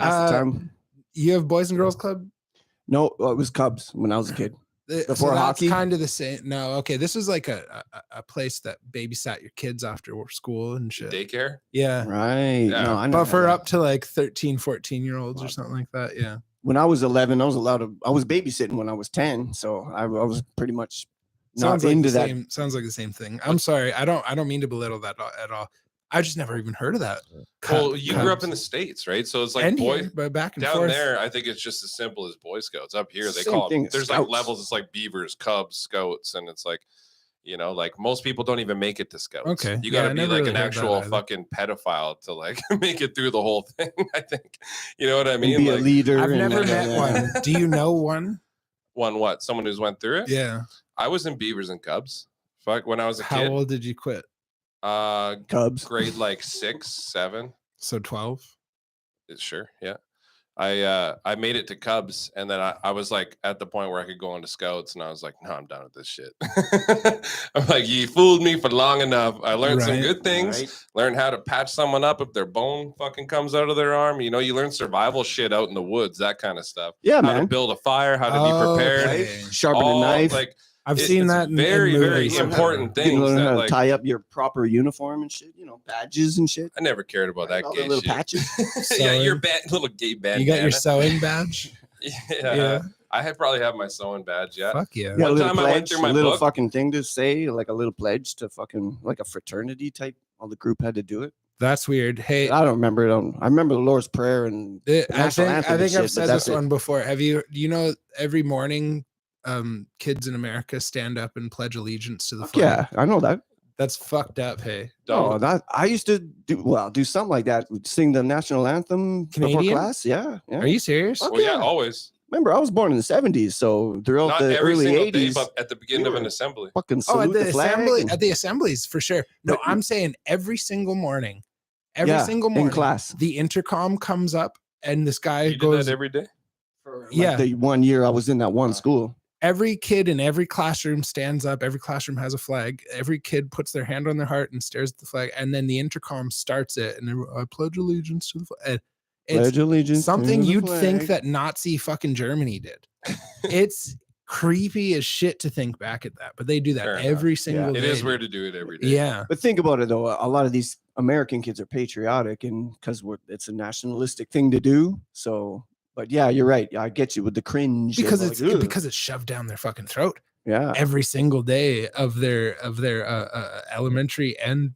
S4: That's the time.
S1: You have Boys and Girls Club?
S4: No, it was Cubs when I was a kid. Before
S1: that's
S4: hockey?
S1: kind of the same. No, okay. This is like a place that babysat your kids after school and shit.
S2: Daycare.
S1: Yeah.
S4: Right.
S2: Yeah.
S4: No, I
S1: But
S4: know
S1: for
S4: that.
S1: up to like 13, 14-year-olds or something like that. Yeah.
S4: When I was 11, I was babysitting when I was 10, so I was pretty much not
S1: Sounds like
S4: into
S1: the
S4: that.
S1: same, sounds like the same thing. I'm sorry. I don't mean to belittle that at all. I just never even heard of that.
S2: Well, you grew up in the States, right? So it's like
S1: and
S2: boy,
S1: here, but back and
S2: down
S1: forth.
S2: there, I think it's just as simple as Boy Scouts. Up here, they
S4: Same
S2: call
S4: thing
S2: it,
S4: as
S2: there's
S4: Scouts.
S2: like levels. It's like Beavers, Cubs, Scouts, and it's like, like most people don't even make it to Scouts.
S1: Okay.
S2: You got to
S1: I
S2: be
S1: never
S2: like
S1: really
S2: an
S1: heard that
S2: actual
S1: either.
S2: fucking pedophile to like make it through the whole thing. I think, you know what I mean?
S4: And be
S2: Like,
S4: a leader.
S1: I've
S4: and
S1: never met one. Do you know one?
S2: what? Someone who's went through it?
S1: Yeah.
S2: I was in Beavers and Cubs. Fuck, when I was a
S1: How
S2: kid.
S1: old did you quit?
S4: Cubs.
S2: Grade like 6, 7.
S1: So 12.
S2: Sure, yeah. I made it to Cubs, and then I was like at the point where I could go into Scouts, and I was like, no, I'm done with this shit. I'm like, you fooled me for long enough. I learned some good things. Learned how to patch someone up if their bone fucking comes out of their arm. You learn survival shit out in the woods, that kind of stuff.
S4: Yeah,
S2: how
S4: man.
S2: to build a fire, how to be prepared,
S1: Okay.
S4: Sharpen a knife.
S2: Like
S1: I've seen that in
S2: very, very
S1: movies.
S2: important
S4: You can
S2: things.
S4: learn
S2: That,
S4: how to
S2: like,
S4: tie up your proper uniform and shit. Badges and shit.
S2: I never cared about that
S4: All
S2: gay
S4: the little
S2: shit.
S4: patches.
S2: Yeah, your little gay bandana.
S1: You got your sewing badge?
S2: Yeah. I probably have my sewing badge. Yeah.
S1: Fuck yeah.
S4: Yeah,
S2: One
S4: a little
S2: time I
S4: pledge,
S2: went through my
S4: a little
S2: book.
S4: fucking thing to say, like a little pledge to fucking like a fraternity type. All the group had to do it.
S1: That's weird. Hey,
S4: I don't remember it. I remember the Lord's Prayer and
S1: I think
S4: anthem and
S1: I've
S4: shit,
S1: said
S4: but
S1: this
S4: that's it.
S1: one before. Every morning kids in America stand up and pledge allegiance to the flag?
S4: Yeah, I know that.
S1: That's fucked up. Hey,
S4: No, that I used to do something like that. Sing the national anthem before
S1: Canadian?
S4: class. Yeah.
S1: Are you serious?
S4: Fuck
S2: Well, yeah,
S4: yeah.
S2: always.
S4: Remember, I was born in the 70s, so throughout
S2: Not
S4: the
S2: every
S4: early
S2: single day,
S4: 80s,
S2: but at the beginning of an assembly.
S4: fucking
S1: Oh,
S4: salute
S1: at the
S4: flag
S1: assembly,
S4: and-
S1: at the assemblies for sure. No,
S4: But-
S1: I'm saying every single morning,
S4: in class.
S1: the intercom comes up and this guy
S2: You did
S1: goes.
S2: that every day?
S4: Like
S1: Yeah.
S4: the 1 year I was in that one school.
S1: Every kid in every classroom stands up. Every classroom has a flag. Every kid puts their hand on their heart and stares at the flag. And then the intercom starts it. And I pledge allegiance to the flag. It's
S4: Pledge allegiance
S1: something
S4: to the
S1: you'd think
S4: flag.
S1: that Nazi fucking Germany did. It's creepy as shit to think back at that, but they do that
S2: Fair
S1: every
S2: enough.
S1: single
S2: It
S1: day.
S2: is weird to do it every day.
S1: Yeah.
S4: But think about it though. A lot of these American kids are patriotic, and because it's a nationalistic thing to do. So, but yeah, you're right. I get you with the cringe
S1: Because
S4: of
S1: it's
S4: like, ugh.
S1: because it's shoved down their fucking throat
S4: yeah.
S1: every single day of their elementary and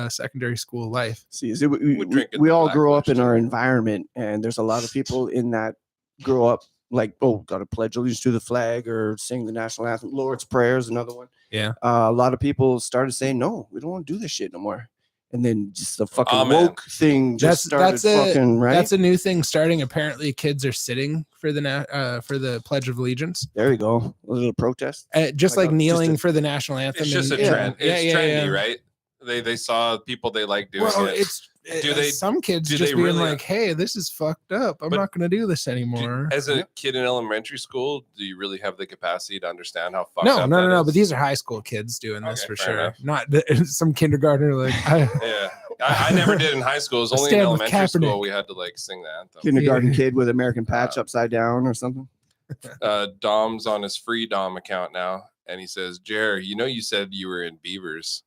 S1: secondary school life.
S4: See, is it, we,
S2: Would drink at
S4: we
S2: the
S4: all
S2: Black
S4: grow up in
S2: Lodge,
S4: our
S2: too.
S4: environment, and there's a lot of people in that grow up like, oh, got to pledge allegiance to the flag or sing the national anthem. Lord's Prayer is another one.
S1: Yeah.
S4: A lot of people started saying, no, we don't want to do this shit no more. And then just the fucking
S2: Amen.
S4: woke thing just started fucking right.
S1: That's a new thing starting. Apparently, kids are sitting for the Pledge of Allegiance,
S4: There you go. A little protest.
S1: just
S4: Like
S1: like
S4: a-
S1: kneeling
S4: just
S1: for the national anthem.
S2: It's just a
S1: and-
S2: trend.
S1: Yeah,
S2: It's
S1: yeah,
S2: trendy,
S1: yeah.
S2: right? They saw people they like doing
S1: Well,
S2: it.
S1: some kids
S2: do
S1: just
S2: they
S1: being
S2: really-
S1: like, "Hey, this is fucked up. I'm
S2: But
S1: not going to do this anymore."
S2: As a kid in elementary school, do you really have the capacity to understand how fucked
S1: No.
S2: up that
S1: But
S2: is?
S1: these are high school kids doing this
S2: Okay,
S1: for
S2: fair
S1: sure.
S2: enough.
S1: Not some kindergartner like.
S2: Yeah, I never did in high school. It was
S1: I
S2: only in
S1: stand with
S2: elementary school
S1: Kaepernick.
S2: we had to like sing the anthem.
S4: Kindergarten
S1: Yeah.
S4: kid with American patch upside down or something.
S2: Dom's on his free Dom account now, and he says, "Jer, you said you were in Beavers."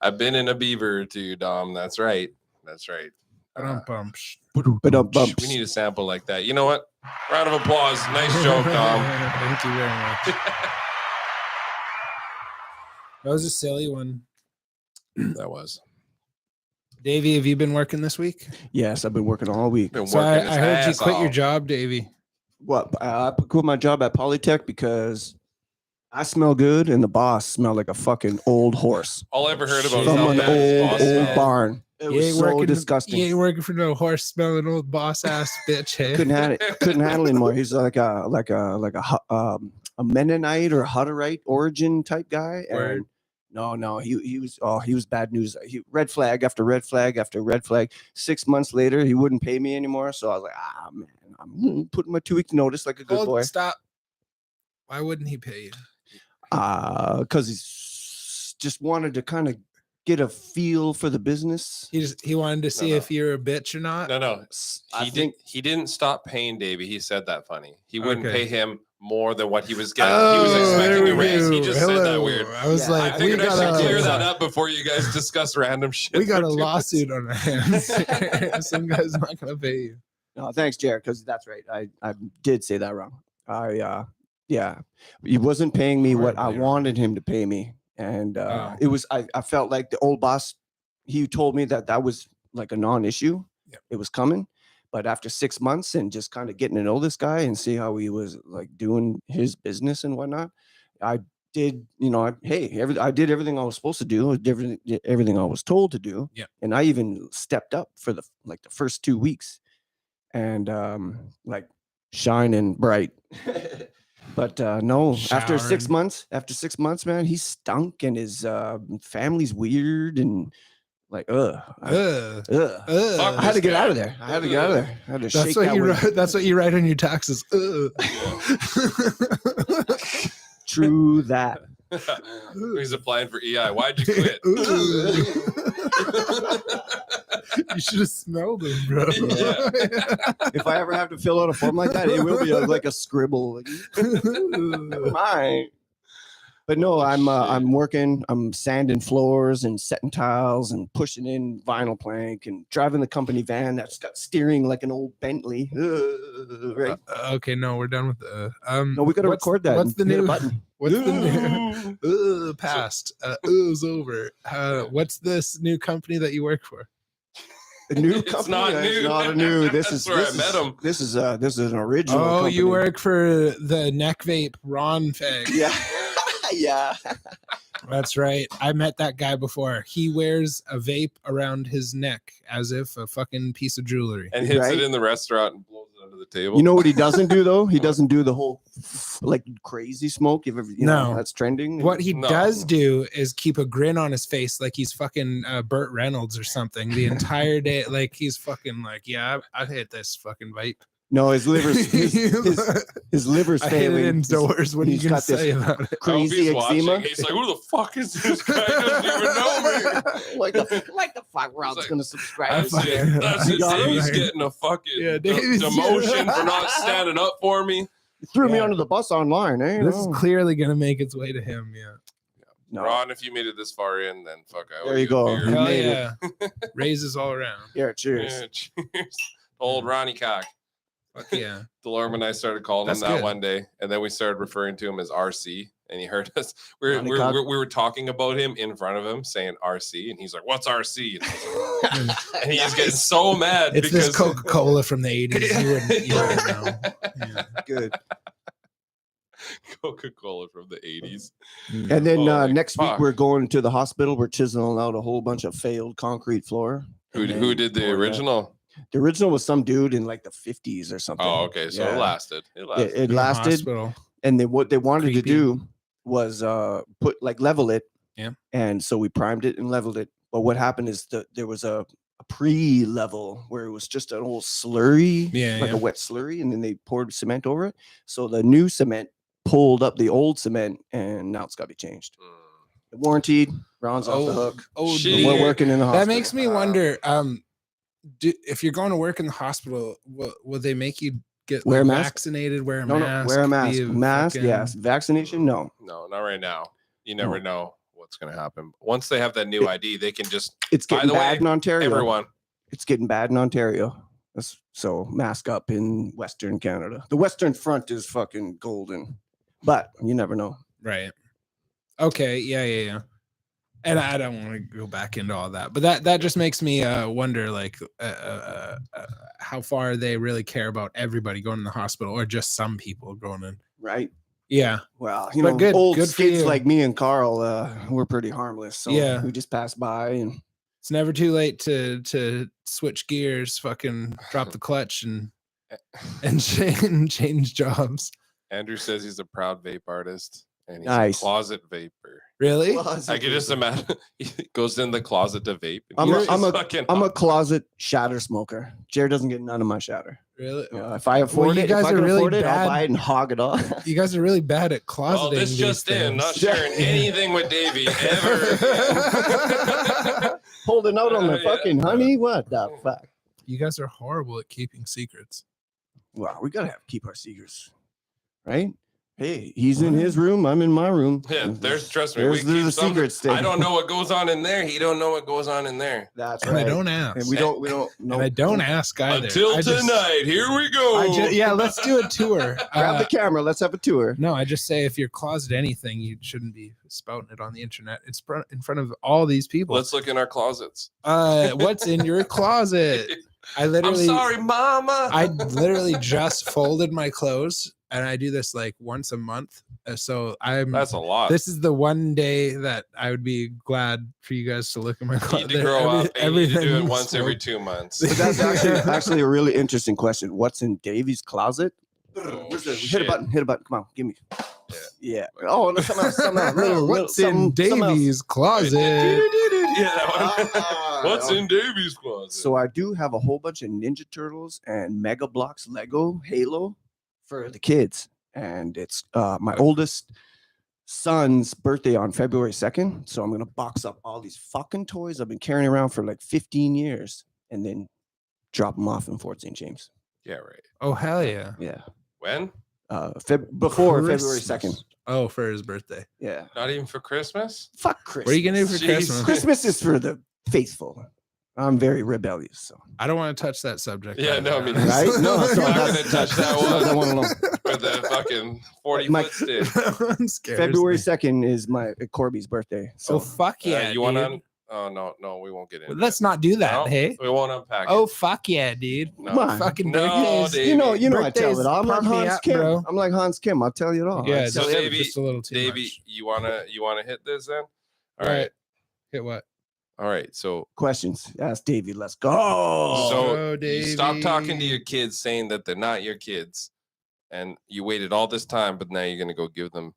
S2: I've been in a beaver too, Dom. That's right. That's right.
S1: Bumps.
S2: We need a sample like that. You know what? Round of applause. Nice joke, Dom.
S1: Thank you very much. That was a silly one.
S2: That was.
S1: Davey, have you been working this week?
S4: Yes, I've been working all week.
S2: Been
S1: So I
S2: working his
S1: heard you
S2: ass
S1: quit your
S2: off.
S1: job, Davey.
S4: What? I quit my job at Polytech because I smell good and the boss smelled like a fucking old horse
S2: All I ever heard about is
S4: from
S2: how
S4: an
S2: bad his boss
S4: old
S2: smelled.
S4: barn. It was so disgusting.
S1: You ain't working for no horse smelling old boss ass bitch. Hey?
S4: Couldn't handle it anymore. He's like a Mennonite or Hutterite origin type guy.
S1: Word.
S4: And no, he was bad news. Red flag after red flag after red flag. 6 months later, he wouldn't pay me anymore. So I was like, man, I'm putting my 2 week notice like a good boy.
S1: Stop. Why wouldn't he pay you?
S4: Because he's just wanted to kind of get a feel for the business.
S1: He wanted to see
S2: No.
S1: if you're a bitch or not.
S2: No.
S4: I think
S2: He didn't stop paying Davey. He said that funny. He wouldn't
S1: Okay.
S2: pay him more than what he was getting. he was
S1: there
S2: expecting
S1: we
S2: a raise. He
S1: go.
S2: just said that
S1: Hello.
S2: weird.
S1: I was
S4: Yeah.
S1: like,
S2: I
S1: we
S2: figured I
S1: got
S2: should clear that
S1: a
S2: up before you guys discuss random shit.
S1: we got
S2: for
S1: a
S2: 2
S1: lawsuit on our hands. Some guy's not gonna pay you.
S4: No, thanks, Jared, because that's right. I did say that wrong. Yeah, he wasn't paying me what I
S1: Horribly wrong.
S4: wanted him to pay me, and
S1: Oh.
S4: it was I felt like the old boss he told me that was like a non-issue.
S1: Yep.
S4: It was coming. But after 6 months and just kind of getting to know this guy and see how he was like doing his business and whatnot, I did, I did everything I was supposed to do, everything I was told to do.
S1: Yeah.
S4: And I even stepped up for the first 2 weeks and like shining bright. But no, after 6 months, man, he stunk and his family's weird and like, I had to get out of there. I had to shake that.
S1: That's what you write on your taxes.
S4: True that.
S2: He's applying for EI. Why'd you quit?
S1: You should have smelled him, bro.
S2: Yeah.
S4: If I ever have to fill out a form like that, it will be like a scribble. Like, mine. But no, I'm working. I'm sanding floors and setting tiles and pushing in vinyl plank and driving the company van that's got steering like an old Bentley. Right?
S1: Okay, no, we're done with the.
S4: No, we got to record that.
S1: What's the new
S4: button?
S1: What's the new? Past. Is over. What's this new company that you work for?
S4: The new
S2: It's
S4: company.
S2: not new.
S4: It's not a new. This
S2: That's
S4: is
S2: where
S4: this
S2: I met
S4: is-
S2: him.
S4: This is an original.
S1: Oh,
S4: company.
S1: you work for the neck vape Ron Fag.
S4: Yeah. Yeah.
S1: That's right. I met that guy before. He wears a vape around his neck as if a fucking piece of jewelry.
S2: And hits
S4: Right?
S2: it in the restaurant and blows it under the table.
S4: You know what he doesn't do though? He doesn't do the whole like crazy smoke. If you know,
S1: No.
S4: that's trending.
S1: What he
S2: No.
S1: does do is keep a grin on his face like he's fucking Burt Reynolds or something the entire day. Like he's fucking like, yeah, I hit this fucking vape.
S4: No, his liver's his liver's
S1: I hit it
S4: failing.
S1: indoors. What are you
S4: He's
S1: gonna
S4: got this
S1: say about it?
S2: I hope
S4: crazy
S2: he's watching.
S4: eczema.
S2: He's like, who the fuck is this guy? He doesn't even know me.
S4: like the fuck Ron's
S2: like,
S4: gonna subscribe.
S1: I
S4: to
S1: fucking-
S4: this.
S2: That's
S1: You
S2: it.
S1: got him?
S2: Davey's getting a fucking
S1: Yeah, Davey's-
S2: demotion for not standing up for me.
S4: You threw me
S1: Yeah.
S4: under the bus online, eh?
S1: This
S4: No.
S1: is clearly gonna make its way to him. Yeah.
S4: No.
S2: Ron, if you made it this far in, then fuck, I owe
S4: There you
S2: a
S4: go.
S2: beer.
S4: You
S1: Hell
S4: made
S1: yeah. Raises all around.
S4: Yeah, cheers.
S2: Yeah, cheers. Old Ronnie Cock.
S1: Fuck yeah.
S2: Delorme and I started calling
S1: That's
S2: him that
S1: good.
S2: one day, and then we started referring to him as RC, and he heard us. We
S4: Ronnie Cock.
S2: were talking about him in front of him, saying RC, and he's like, "What's RC?" And he's getting so mad
S1: It's
S2: because
S1: this Coca-Cola from the 80s. You wouldn't know. Yeah.
S4: Good.
S2: Coca-Cola from the 80s.
S4: And then
S2: Holy
S4: next week
S2: fuck.
S4: we're going to the hospital. We're chiseling out a whole bunch of failed concrete floor.
S2: Who
S4: And
S2: who
S4: then
S2: did the
S4: pour that.
S2: original?
S4: The original was some dude in like the 50s or something.
S2: Oh, okay, so it
S4: Yeah.
S2: lasted. It
S4: It,
S2: lasted.
S4: it
S1: In the
S4: lasted.
S1: hospital.
S4: And then what they wanted
S1: Creepy.
S4: to do was put like level it.
S1: Yeah.
S4: And so we primed it and leveled it. But what happened is there was a pre-level where it was just an old slurry,
S1: Yeah,
S4: like
S1: yeah.
S4: a wet slurry, and then they poured cement over it. So the new cement pulled up the old cement, and now it's got to be changed.
S2: Mm.
S4: Warranted. Ron's off the hook.
S1: Oh,
S2: Shit.
S4: We're working in the hospital.
S1: that makes me wonder. If you're going to work in the hospital, will they make you get
S4: Wear a mask?
S1: vaccinated? Wear a
S4: No,
S1: mask?
S4: wear a mask.
S1: be
S4: Mask,
S1: fucking-
S4: yes. Vaccination, no.
S2: No, not right now. You never
S4: No.
S2: know what's going to happen. Once they have that new ID, they can just
S4: It's
S2: By
S4: getting
S2: the way,
S4: bad in Ontario.
S2: everyone.
S4: It's getting bad in Ontario. So mask up in Western Canada. The Western Front is fucking golden, but you never know.
S1: Right. Okay. Yeah. And I don't want to go back into all that, but that just makes me wonder, like, how far they really care about everybody going to the hospital, or just some people going in.
S4: Right?
S1: Yeah.
S4: Well, you
S1: But
S4: know,
S1: good-
S4: old
S1: good for
S4: kids
S1: you.
S4: like me and Carl, we're pretty harmless. So
S1: Yeah.
S4: we just pass by and
S1: It's never too late to switch gears, fucking drop the clutch and change jobs.
S2: Andrew says he's a proud vape artist and he's
S4: Nice.
S2: a closet vapor.
S1: Really?
S2: I could just imagine he goes in the closet to vape. And
S4: I'm
S2: he's
S4: a
S2: fucking
S4: I'm a closet shatter smoker. Jared doesn't get none of my shatter.
S1: Really?
S4: If I afford
S1: you
S4: it,
S1: guys
S4: if I
S1: are
S4: can
S1: really
S4: afford it,
S1: bad.
S4: I'll buy it and hog it all.
S1: You guys are really bad at closeting.
S2: well, this
S1: these
S2: just in, not
S1: things.
S2: sharing anything with Davey ever. again.
S4: Holding out on the
S2: Yeah.
S4: fucking honey. What the fuck?
S1: You guys are horrible at keeping secrets.
S4: Well, we gotta keep our secrets, right? Hey, he's in his room. I'm in my room.
S2: Yeah, trust me.
S4: There's a secret state.
S2: I don't know what goes on in there. He don't know what goes on in there.
S4: That's
S1: right. And I don't ask.
S4: And we don't know.
S1: And I don't ask either.
S2: Until tonight, here we go.
S1: Yeah, let's do a tour.
S4: Grab the camera. Let's have a tour.
S1: No, I just say if you're closet anything, you shouldn't be spouting it on the internet. It's in front of all these people.
S2: Let's look in our closets.
S1: What's in your closet? I'm
S2: sorry, Mama.
S1: I literally just folded my clothes, and I do this like once a month. So
S2: that's a lot.
S1: This is the one day that I would be glad for you guys to look at my closet.
S2: You need to grow up. And you need to do it once every 2 months.
S4: But that's actually a really interesting question. What's in Davie's closet? Hit a button. Come on, give me. Yeah. Oh, no, somehow.
S1: What's in Davie's closet?
S2: Yeah, that one. What's in Davie's closet?
S4: So I do have a whole bunch of Ninja Turtles and Mega Bloks Lego Halo for the kids, and it's my oldest son's birthday on February 2nd. So I'm gonna box up all these fucking toys I've been carrying around for like 15 years, and then drop them off in Fort St. James.
S2: Yeah, right.
S1: Oh hell yeah!
S4: Yeah.
S2: When?
S4: Before February 2nd.
S1: Oh, for his birthday.
S4: Yeah.
S2: Not even for Christmas?
S4: Fuck Christmas.
S1: What are you gonna do for Christmas?
S4: Christmas is for the faithful. I'm very rebellious, so
S1: I don't want to touch that subject.
S2: Yeah, no, I mean,
S4: right? No,
S2: I'm not gonna touch that one. With the fucking 40-foot stick.
S4: February 2nd is my Corby's birthday. So
S1: fuck yeah.
S2: You want to? Oh no, we won't get into.
S1: Let's not do that.
S2: No,
S1: hey,
S2: we won't unpack.
S1: Oh fuck yeah, dude.
S2: No.
S4: Come on.
S1: Fucking
S2: no,
S1: birthdays.
S4: You know, I tell it all. I'm like Hans
S1: up,
S4: Kim.
S1: bro.
S4: I'm like Hans Kim. I'll tell you it all.
S1: Yeah,
S2: so Davie,
S1: just a little too
S2: Davie,
S1: much.
S2: you wanna hit this then? All
S1: Right.
S2: right.
S1: Hit what?
S2: All right. So
S4: Questions. Ask Davie. Let's go.
S2: So you
S1: Davie.
S2: stop talking to your kids saying that they're not your kids, and you waited all this time, but now you're gonna go give them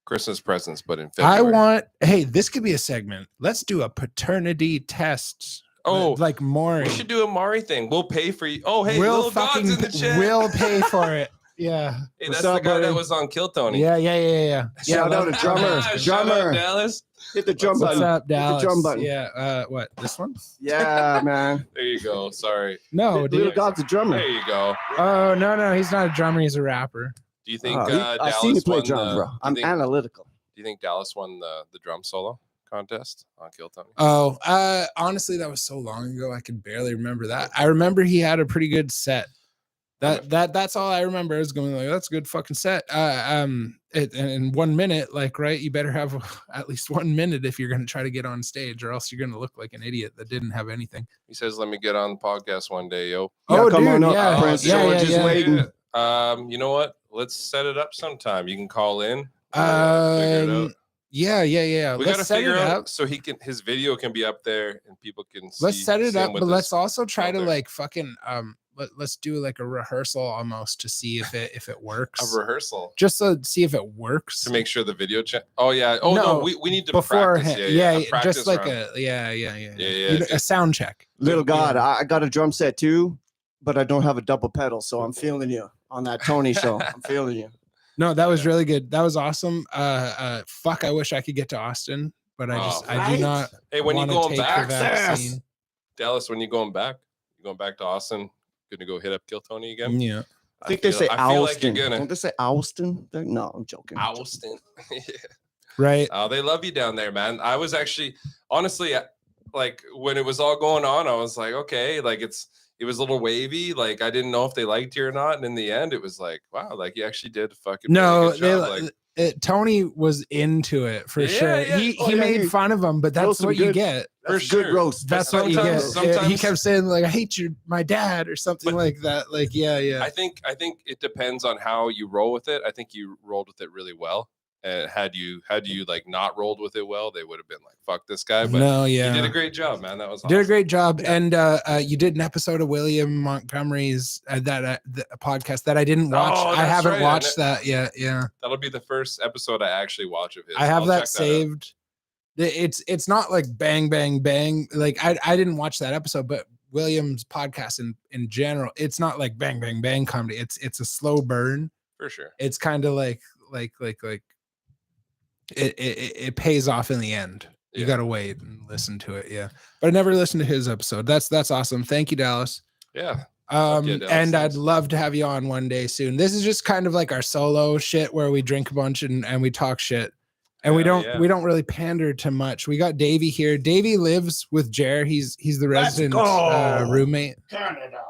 S2: Christmas presents, but in February.
S1: Hey, this could be a segment. Let's do a paternity test.
S2: Oh,
S1: like Maury.
S2: We should do a Maury thing. We'll pay for you. Oh, hey, little dog's in the chat.
S1: We'll pay for it. Yeah.
S2: Hey, that's the guy that was on Kill Tony.
S1: Yeah.
S4: Shout out to drummer.
S2: Shout out Dallas.
S4: Hit the drum button.
S1: What's up, Dallas?
S4: Hit the drum button.
S1: Yeah. What? This one?
S4: Yeah, man.
S2: There you go. Sorry.
S1: No,
S4: Little
S1: dude.
S4: dog's a drummer.
S2: There you go.
S1: Oh no, he's not a drummer. He's a rapper.
S2: Do you think
S4: I've seen you
S2: Dallas
S4: play
S2: won
S4: drums, bro. I'm analytical.
S2: Do you think Dallas won the drum solo contest on Kill Tony?
S1: Oh, honestly, that was so long ago. I can barely remember that. I remember he had a pretty good set. That's all I remember. I was going like, that's a good fucking set. In 1 minute, like, right, you better have at least 1 minute if you're going to try to get on stage, or else you're going to look like an idiot that didn't have anything.
S2: He says, "Let me get on the podcast one day, yo."
S1: Oh,
S4: come
S1: dude,
S4: on up,
S1: yeah.
S4: Prince.
S1: Yeah,
S4: Just waiting.
S2: You know what? Let's set it up sometime. You can call in.
S1: Yeah.
S2: We gotta figure out so his video can be up there and people can see.
S1: Let's set it up, but let's also try to like fucking let's do like a rehearsal almost to see if it works.
S2: A rehersal,
S1: just to see if it works,
S2: to make sure the video. Oh yeah. Oh no, we need to
S1: beforehand.
S2: practice.
S1: Yeah, just like
S2: run.
S1: a sound check.
S4: Little God, I got a drum set too, but I don't have a double pedal, so I'm feeling you on that Tony show. I'm feeling you.
S1: No, that was really good. That was awesome. Fuck, I wish I could get to Austin, but I do not.
S2: Hey, when you going back,
S1: Dallas?
S2: When you going back? You going back to Austin? Gonna go hit up Kill Tony again?
S1: Yeah.
S4: I think they say Austin.
S2: Like
S4: don't they say Austin? No, I'm joking.
S2: Austin. Yeah.
S1: Right.
S2: Oh, they love you down there, man. I was actually, honestly, like when it was all going on, I was like, okay, like it was a little wavy. Like I didn't know if they liked you or not. And in the end, it was like, wow, like you actually did fucking
S1: no.
S2: Really good job.
S1: Tony was into it for sure.
S2: Yeah.
S1: He made fun of him, but that's what you get.
S2: For sure.
S4: Good roast.
S1: That's what you get. He kept saying like, "I hate my dad" or something like that. Like, yeah.
S2: I think it depends on how you roll with it. I think you rolled with it really well. And had you like not rolled with it well, they would have been like, "Fuck this guy." But
S1: no, yeah,
S2: you did a great job, man. That was awesome.
S1: Did a great job, yeah. And you did an episode of William Montgomery's the podcast that I didn't watch. I haven't watched that yet. Yeah,
S2: that'll be the first episode I actually watch of his.
S1: I have that saved. It's not like bang bang bang. Like I didn't watch that episode, but William's podcast in general, it's not like bang bang bang comedy. It's a slow burn
S2: for sure.
S1: It's kind of like. It pays off in the end. You gotta wait and listen to it. Yeah, but I never listened to his episode. That's awesome. Thank you, Dallas.
S2: Yeah.
S1: And I'd love to have you on one day soon. This is just kind of like our solo shit where we drink a bunch and we talk shit. And we don't really pander to much. We got Davie here. Davie lives with Jer. He's the resident roommate.
S4: Canada.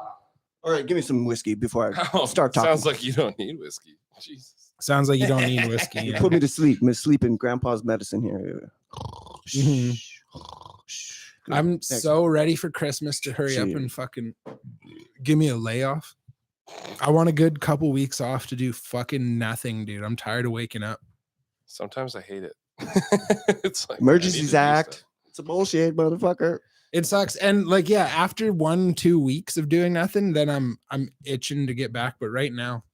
S4: All right, give me some whiskey before I start talking.
S2: Sounds like you don't need whiskey. Jesus.
S1: Sounds like you don't need whiskey.
S4: You put me to sleep. I'm sleeping grandpa's medicine here.
S1: Mm-hmm. I'm so ready for Christmas to hurry up and fucking give me a layoff. I want a good couple weeks off to do fucking nothing, dude. I'm tired of waking up.
S2: Sometimes I hate it. It's like
S4: Emergencies Act. It's a bullshit, motherfucker.
S1: It sucks. And like, yeah, after 1-2 weeks of doing nothing, then I'm itching to get back. But right now,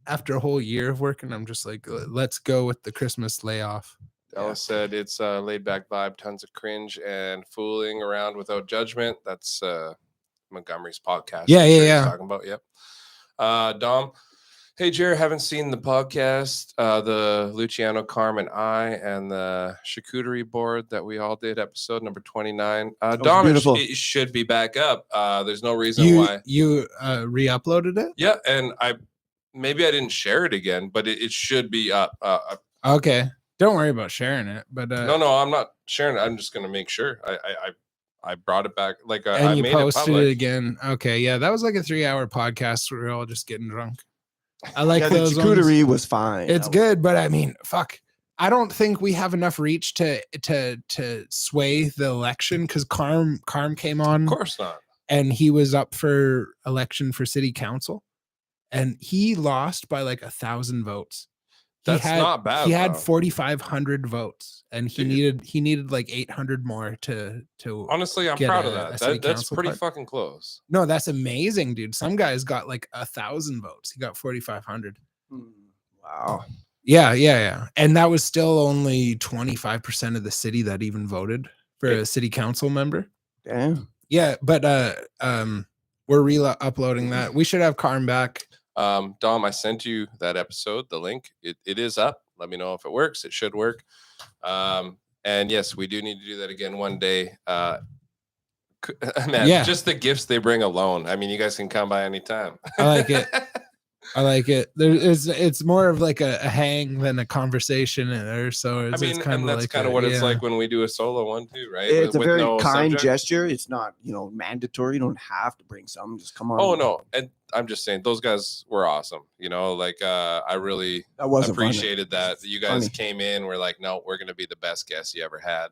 S1: after a whole year of working, I'm just like, let's go with the Christmas layoff.
S2: Dallas said it's a laid back vibe, tons of cringe and fooling around without judgment. That's Montgomery's podcast.
S1: Yeah.
S2: Talking about, yep. Dom, hey, Jer, haven't seen the podcast, the Luciano, Carmen, and the charcuterie board that we all did, episode number 29. Dom, it should be back up. There's no reason why. You
S1: re-uploaded it?
S2: Yeah, and maybe I didn't share it again, but it should be up.
S1: Okay. Don't worry about sharing it, but
S2: no, I'm not sharing it. I'm just gonna make sure I brought it back. Like
S1: and
S2: I
S1: you
S2: made
S1: posted
S2: it
S1: again. Okay, yeah, that was like a 3-hour podcast where we were all just getting drunk. I like
S4: the charcuterie was fine.
S1: It's good, but I mean, fuck. I don't think we have enough reach to sway the election because Carm came on.
S2: Of course not.
S1: And he was up for election for city council, and he lost by like 1,000 votes.
S2: That's not bad.
S1: He had 4,500 votes, and he needed like 800 more to.
S2: Honestly, I'm proud of that. That's pretty fucking close.
S1: No, that's amazing, dude. Some guys got like 1,000 votes. He got 4,500.
S4: Wow.
S1: Yeah. And that was still only 25% of the city that even voted for a city council member.
S4: Damn.
S1: Yeah, but we're uploading that. We should have Carm back.
S2: Dom, I sent you that episode, the link. It is up. Let me know if it works. It should work. And yes, we do need to do that again one day. Man, just the gifts they bring alone. I mean, you guys can come by anytime.
S1: I like it. It's more of like a hang than a conversation, so it's kind of
S2: that's kind of what it's like when we do a solo one too, right?
S4: It's a very kind gesture. It's not, mandatory. You don't have to bring some. Just come on.
S2: Oh no, and I'm just saying those guys were awesome. I really appreciated that you guys came in. We're like, no, we're gonna be the best guests you ever had.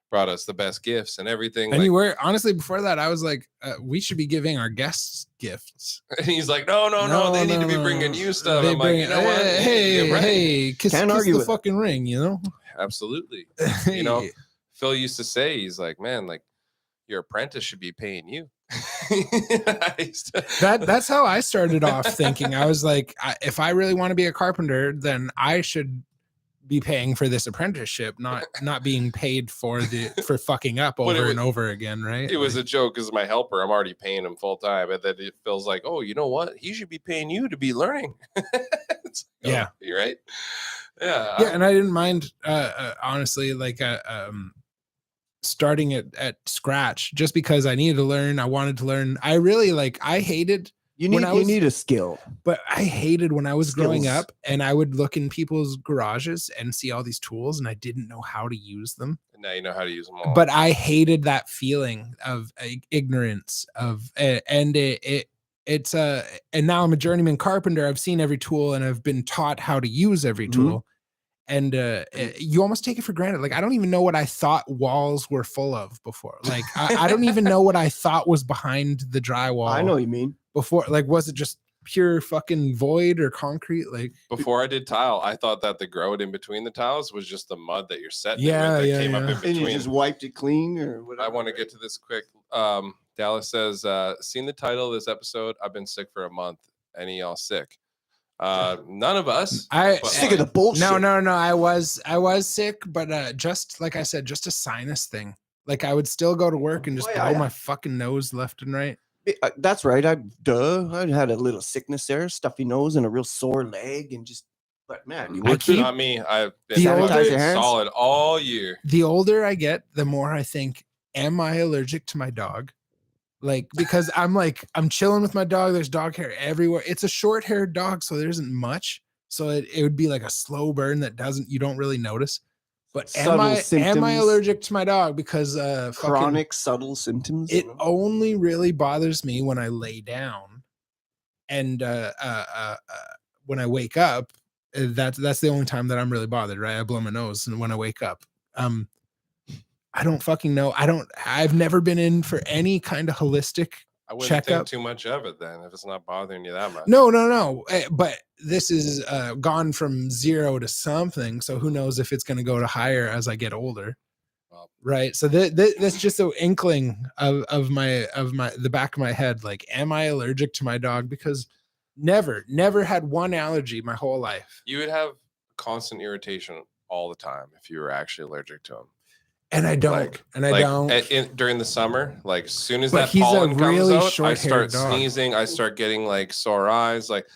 S2: Brought us the best gifts and everything.
S1: And you were, honestly, before that, I was like, we should be giving our guests gifts.
S2: And he's like, no, they need to be bringing you stuff. I'm like, you know what?
S1: Hey, kiss the fucking ring,
S2: Absolutely. Phil used to say, he's like, man, like your apprentice should be paying you.
S1: That's how I started off thinking. I was like, if I really want to be a carpenter, then I should be paying for this apprenticeship, not being paid for fucking up over and over again, right?
S2: It was a joke because my helper, I'm already paying him full time, and then it feels like, oh, you know what? He should be paying you to be learning.
S1: Yeah,
S2: you're right. Yeah,
S1: and I didn't mind, honestly, like starting at scratch just because I needed to learn. I wanted to learn. I really I hated.
S4: You need a skill.
S1: But I hated when I was growing up and I would look in people's garages and see all these tools and I didn't know how to use them.
S2: And now you know how to use them all.
S1: But I hated that feeling of ignorance and now I'm a journeyman carpenter. I've seen every tool and I've been taught how to use every tool. And you almost take it for granted. Like, I don't even know what I thought walls were full of before. Like, I don't even know what I thought was behind the drywall.
S4: I know what you mean.
S1: Before, like, was it just pure fucking void or concrete? Like,
S2: before I did tile, I thought that the grout in between the tiles was just the mud that you're setting that came up in between.
S4: And you just wiped it clean or whatever.
S2: I want to get to this quick. Dallas says, seen the title of this episode. I've been sick for a month. Any y'all sick? None of us.
S4: Sick of the bullshit.
S1: No. I was sick, but just like I said, just a sinus thing. Like, I would still go to work and just blow my fucking nose left and right.
S4: That's right. I had a little sickness there, stuffy nose and a real sore leg, but man,
S2: not me. I've been solid all year.
S1: The older I get, the more I think, am I allergic to my dog? Like, because I'm chilling with my dog. There's dog hair everywhere. It's a short haired dog, so there isn't much. So it would be like a slow burn that you don't really notice. But am I allergic to my dog because
S4: chronic subtle symptoms?
S1: It only really bothers me when I lay down, and when I wake up. That's the only time that I'm really bothered, right? I blow my nose, and when I wake up, I don't fucking know. I've never been in for any kind of holistic
S2: I wouldn't
S1: checkup.
S2: think too much of it then if it's not bothering you that much.
S1: No. But this is gone from 0 to something. So who knows if it's going to go to higher as I get older. Well, right. So that's just an inkling of the back of my head. Like, am I allergic to my dog? Because never had one allergy my whole life.
S2: You would have constant irritation all the time if you were actually allergic to him.
S1: And I don't.
S2: During the summer, like as soon as that pollen comes out, I start sneezing. I start getting like sore eyes, like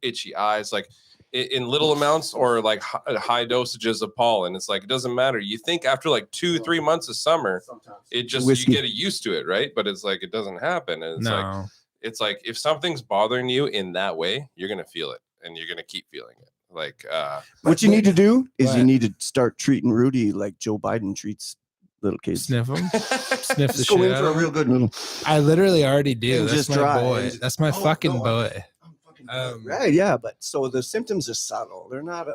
S2: itchy eyes, like in little amounts or like high dosages of pollen. It's like, it doesn't matter. You think after like 2-3 months of summer, it just you get used to it, right? But it's like it doesn't happen. And it's like if something's bothering you in that way, you're gonna feel it, and you're gonna keep feeling it. Like
S4: what you need to do is you need to start treating Rudy like Joe Biden treats little kids.
S1: Sniff them. Sniff the shit.
S4: Go in for a real good little.
S1: I literally already do.
S4: And
S1: that's
S4: just
S1: my boy. That's my fucking boy.
S4: Right, yeah, but so the symptoms are subtle. They're not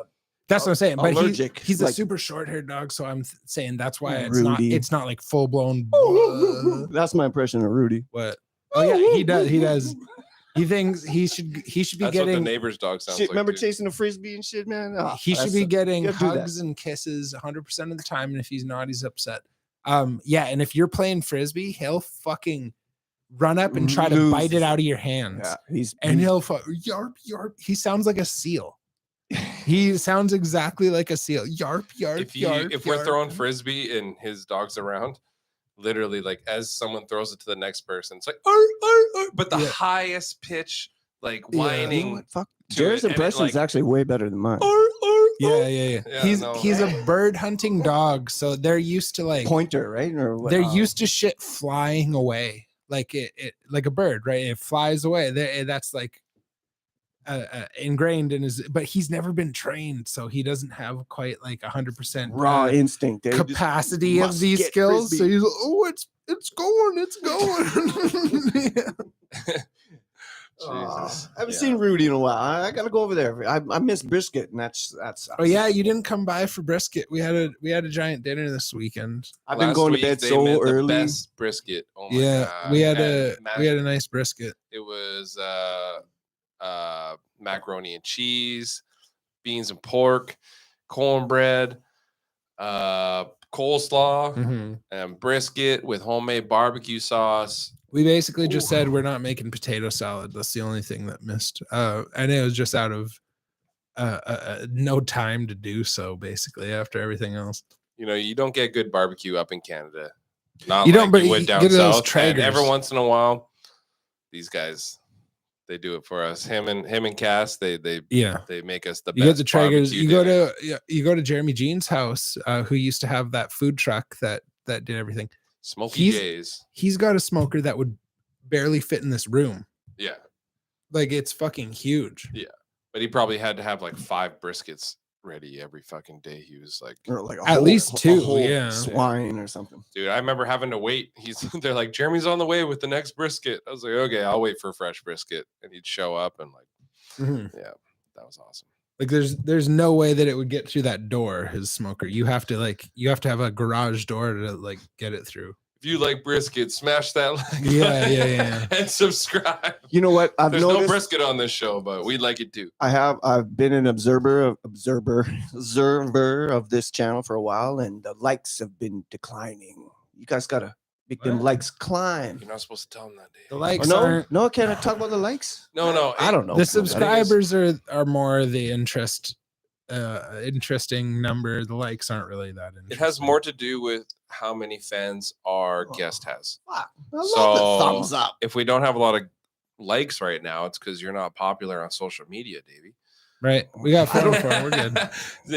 S1: that's what I'm saying. But
S4: allergic.
S1: He's
S4: like,
S1: a super short-haired dog, so I'm saying that's why
S4: Rudy.
S1: it's not like full-blown.
S4: That's my impression of Rudy.
S1: What? Oh yeah, he does. He thinks he should be
S2: That's
S1: getting
S2: what the neighbor's dog sounds like.
S4: Remember
S2: too.
S4: chasing a frisbee and shit, man? Oh,
S1: he should be getting hugs and kisses 100% of the time, and if he's not, he's upset. Yeah, and if you're playing frisbee, he'll fucking run up and try to bite it out of your hands.
S4: Yeah,
S1: he'll yarp yarp. He sounds like a seal. He sounds exactly like a seal. Yarp yarp.
S2: If we're throwing frisbee and his dog's around, literally, like as someone throws it to the next person, it's like, but the highest pitch, like whining.
S4: You know fuck. Jared's impression is actually way better than mine.
S1: Yeah. He's a bird hunting dog, so they're used to like
S4: pointer, right? Or what?
S1: They're used to shit flying away, like it like a bird, right? It flies away. That's like ingrained in his. But he's never been trained, so he doesn't have quite like 100%
S4: raw instinct
S1: capacity of these skills. Frisbee. So he's like, it's going. Yeah.
S2: Jesus.
S4: I haven't seen Rudy in a while. I gotta go over there. I miss brisket, and that's.
S1: Oh yeah, you didn't come by for brisket. We had a giant dinner this weekend.
S4: I've been going to bed so early.
S2: The best brisket. Oh my God.
S1: we had a nice brisket.
S2: It was macaroni and cheese, beans and pork, cornbread, coleslaw, and brisket with homemade barbecue sauce.
S1: We basically just said we're not making potato salad. That's the only thing that missed. And it was just out of no time to do so, basically, after everything else.
S2: You know, you don't get good barbecue up in Canada.
S1: You
S2: would down south. And every once in a while, these guys, they do it for us. Him and Cass, they make us the best.
S1: You get the Traegers. You go to Jeremy Jean's house, who used to have that food truck that did everything.
S2: Smoky J's.
S1: He's got a smoker that would barely fit in this room.
S2: Yeah.
S1: Like, it's fucking huge.
S2: Yeah. But he probably had to have like 5 briskets ready every fucking day. He was like,
S4: or like
S1: at least 2
S4: swine or something.
S2: Dude, I remember having to wait. They're like, Jeremy's on the way with the next brisket. I was like, okay, I'll wait for a fresh brisket. And he'd show up and like, yeah, that was awesome.
S1: Like there's no way that it would get through that door, his smoker. You have to have a garage door to like get it through.
S2: If you like brisket, smash that like
S1: yeah.
S2: and subscribe.
S4: You know what?
S2: There's no brisket on this show, but we like it too.
S4: I've been an observer of this channel for a while, and the likes have been declining. You guys gotta make them likes climb.
S2: You're not supposed to tell them that, Dave.
S1: The likes aren't.
S4: No, can I talk about the likes?
S2: No.
S4: I don't know.
S1: The subscribers are more the interesting number. The likes aren't really that interesting.
S2: It has more to do with how many fans our guest has.
S4: I love the thumbs up.
S2: If we don't have a lot of likes right now, it's because you're not popular on social media, Davey.
S1: Right. We got 404. We're good.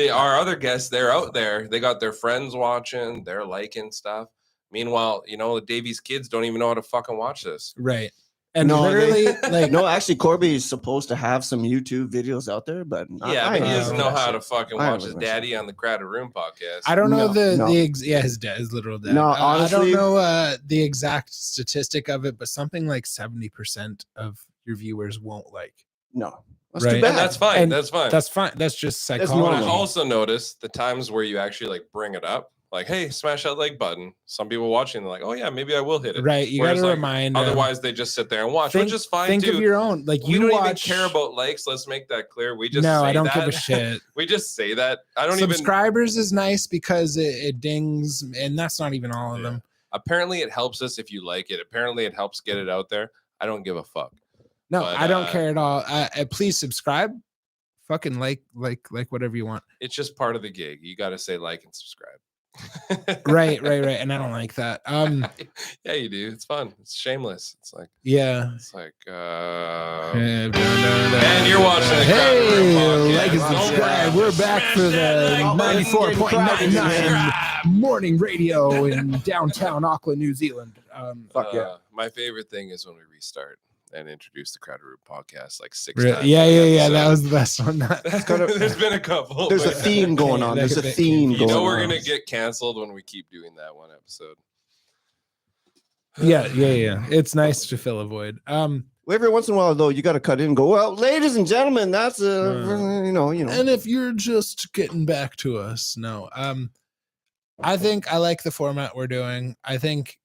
S2: Our other guests, they're out there. They got their friends watching. They're liking stuff. Meanwhile, Davie's kids don't even know how to fucking watch this.
S1: Right. And literally,
S4: no, actually, Corby is supposed to have some YouTube videos out there, but
S2: he doesn't know how to fucking watch his daddy on the Crowded Room podcast.
S1: I don't know his literal dad.
S4: No, honestly,
S1: I don't know the exact statistic of it, but something like 70% of your viewers won't like.
S4: No, that's
S1: right?
S4: too bad.
S2: And that's fine. That's fine.
S1: That's fine. That's just psychology.
S2: I also noticed the times where you actually like bring it up. Like, hey, smash that like button. Some people watching, they're like, oh yeah, maybe I will hit it.
S1: Right. You got to remind.
S2: Otherwise, they just sit there and watch, which is fine
S1: think
S2: too.
S1: Think of your own. Like
S2: we don't even care about likes. Let's make that clear. We just
S1: I don't give a shit.
S2: We just say that. I don't
S1: Subscribers is nice because it dings, and that's not even all of them.
S2: Apparently, it helps us if you like it. Apparently, it helps get it out there. I don't give a fuck.
S1: No, I don't care at all. Please subscribe. Fucking like whatever you want.
S2: It's just part of the gig. You got to say like and subscribe.
S1: right, and I don't like that.
S2: Yeah, you do. It's fun. It's shameless. It's like
S1: it's
S2: like
S1: and
S2: you're watching the
S1: like and subscribe. We're back for the 94.99 morning radio in downtown Auckland, New Zealand.
S4: Fuck yeah.
S2: My favorite thing is when we restart and introduce the Crowded Room podcast like 6 times.
S1: Yeah. That was the best one.
S2: There's been a couple.
S4: There's a theme going on. There's a theme going on.
S2: We're gonna get canceled when we keep doing that one episode.
S1: Yeah. It's nice to fill a void.
S4: Every once in a while, though, you got to cut in and go, well, ladies and gentlemen, that's you know.
S1: And if you're just getting back to us, no. I think I like the format we're doing. I think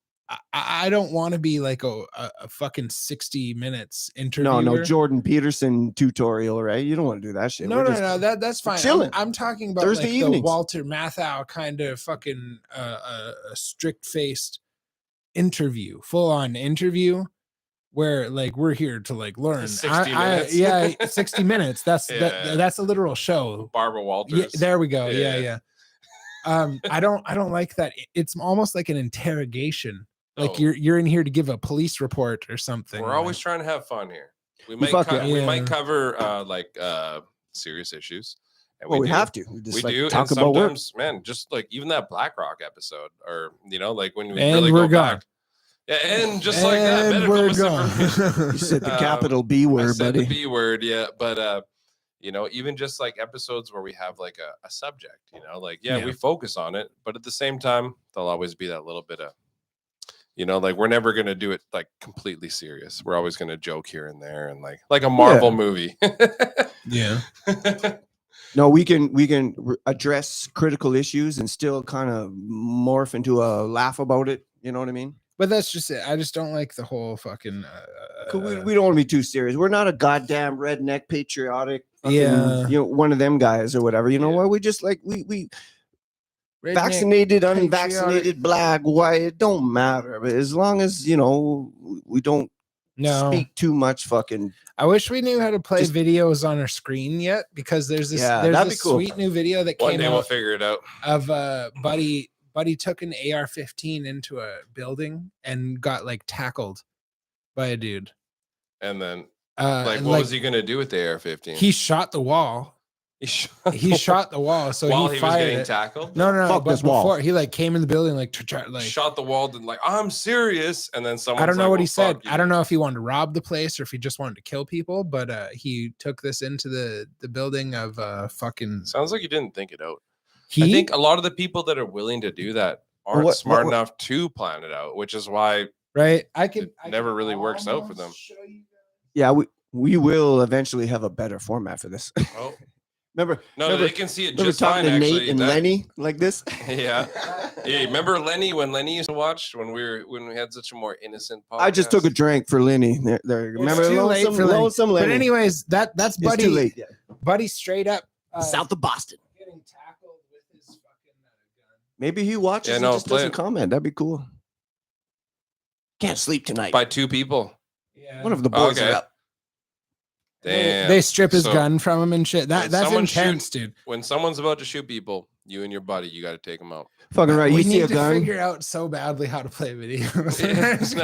S1: I don't want to be like a fucking 60 minutes interview.
S4: No, Jordan Peterson tutorial, right? You don't want to do that shit.
S1: No, that's fine.
S4: Chilling.
S1: I'm talking about
S4: Thursday evenings.
S1: The Walter Matthau kind of fucking a strict-faced interview, full-on interview, where like we're here to like learn.
S2: 60 minutes.
S1: 60 minutes. That's that's a literal show.
S2: Barbara Walters.
S1: Yeah, there we go. Yeah. I don't like that. It's almost like an interrogation. Like you're in here to give a police report or something.
S2: We're always trying to have fun here. We might cover serious issues. And
S4: we have to. We just
S2: do
S4: talk
S2: and
S4: about
S2: sometimes, man, just like even that BlackRock episode, or like when we
S1: and
S2: really
S1: we're
S2: go
S1: gone.
S2: back. Yeah, and just like that, medical
S1: we're
S2: misinformation.
S4: You said the capital B word, buddy.
S2: The B word, yeah. But even just like episodes where we have like a subject, we focus on it, but at the same time, there'll always be that little bit of, like we're never gonna do it like completely serious. We're always gonna joke here and there, and like a Marvel movie.
S1: Yeah.
S4: No, we can address critical issues and still kind of morph into a laugh about it. You know what I mean?
S1: But that's just it. I just don't like the whole fucking.
S4: We don't want to be too serious. We're not a goddamn redneck patriotic.
S1: Fucking,
S4: one of them guys or whatever. You know what? We just like we redneck, vaccinated, unvaccinated, black, white. It don't matter. But as long as we don't speak too much. Fucking.
S1: I wish we knew how to play videos on our screen yet, because there's this sweet new video that
S2: One
S1: came
S2: day
S1: out.
S2: We'll figure it out.
S1: Of Buddy took an AR-15 into a building and got like tackled by a dude.
S2: And then what was he gonna do with the AR-15?
S1: He shot the wall. He shot the wall. So
S2: while
S1: he
S2: was
S1: fired
S2: getting
S1: it.
S2: tackled.
S1: No.
S4: Fuck
S1: But
S4: this wall.
S1: before he came in the building
S2: shot the wall and I'm serious. And then someone.
S1: I don't know what he said. I don't know if he wanted to rob the place or if he just wanted to kill people. But he took this into the building of fucking.
S2: Sounds like he didn't think it out. I think a lot of the people that are willing to do that aren't smart enough to plan it out, which is why
S1: it
S2: never really works out for them.
S4: Yeah, we will eventually have a better format for this.
S2: Oh.
S4: Remember,
S2: they can see it just
S4: talking
S2: fine.
S4: To
S2: actually,
S4: Nate and Lenny like this.
S2: Yeah. Remember Lenny when Lenny used to watch when we had such a more innocent podcast?
S4: I just took a drink for Lenny. There. Remember,
S1: too late for
S4: Lonesome Lenny.
S1: But anyways, that's Buddy.
S4: It's too late. Yeah.
S1: Buddy straight up
S4: south of Boston.
S1: Getting tackled with his fucking gun.
S4: Maybe he watches and just doesn't comment. That'd be cool. Can't sleep tonight.
S2: By two people.
S1: Yeah.
S4: One of the boys are up.
S2: Damn.
S1: They strip his gun from him and shit. That's intense, dude.
S2: When someone's about to shoot people, you and your buddy, you got to take them out.
S4: Fucking right.
S1: We
S4: you see a
S1: need
S4: gun.
S1: to figure out so badly how to play video.
S2: No, honestly,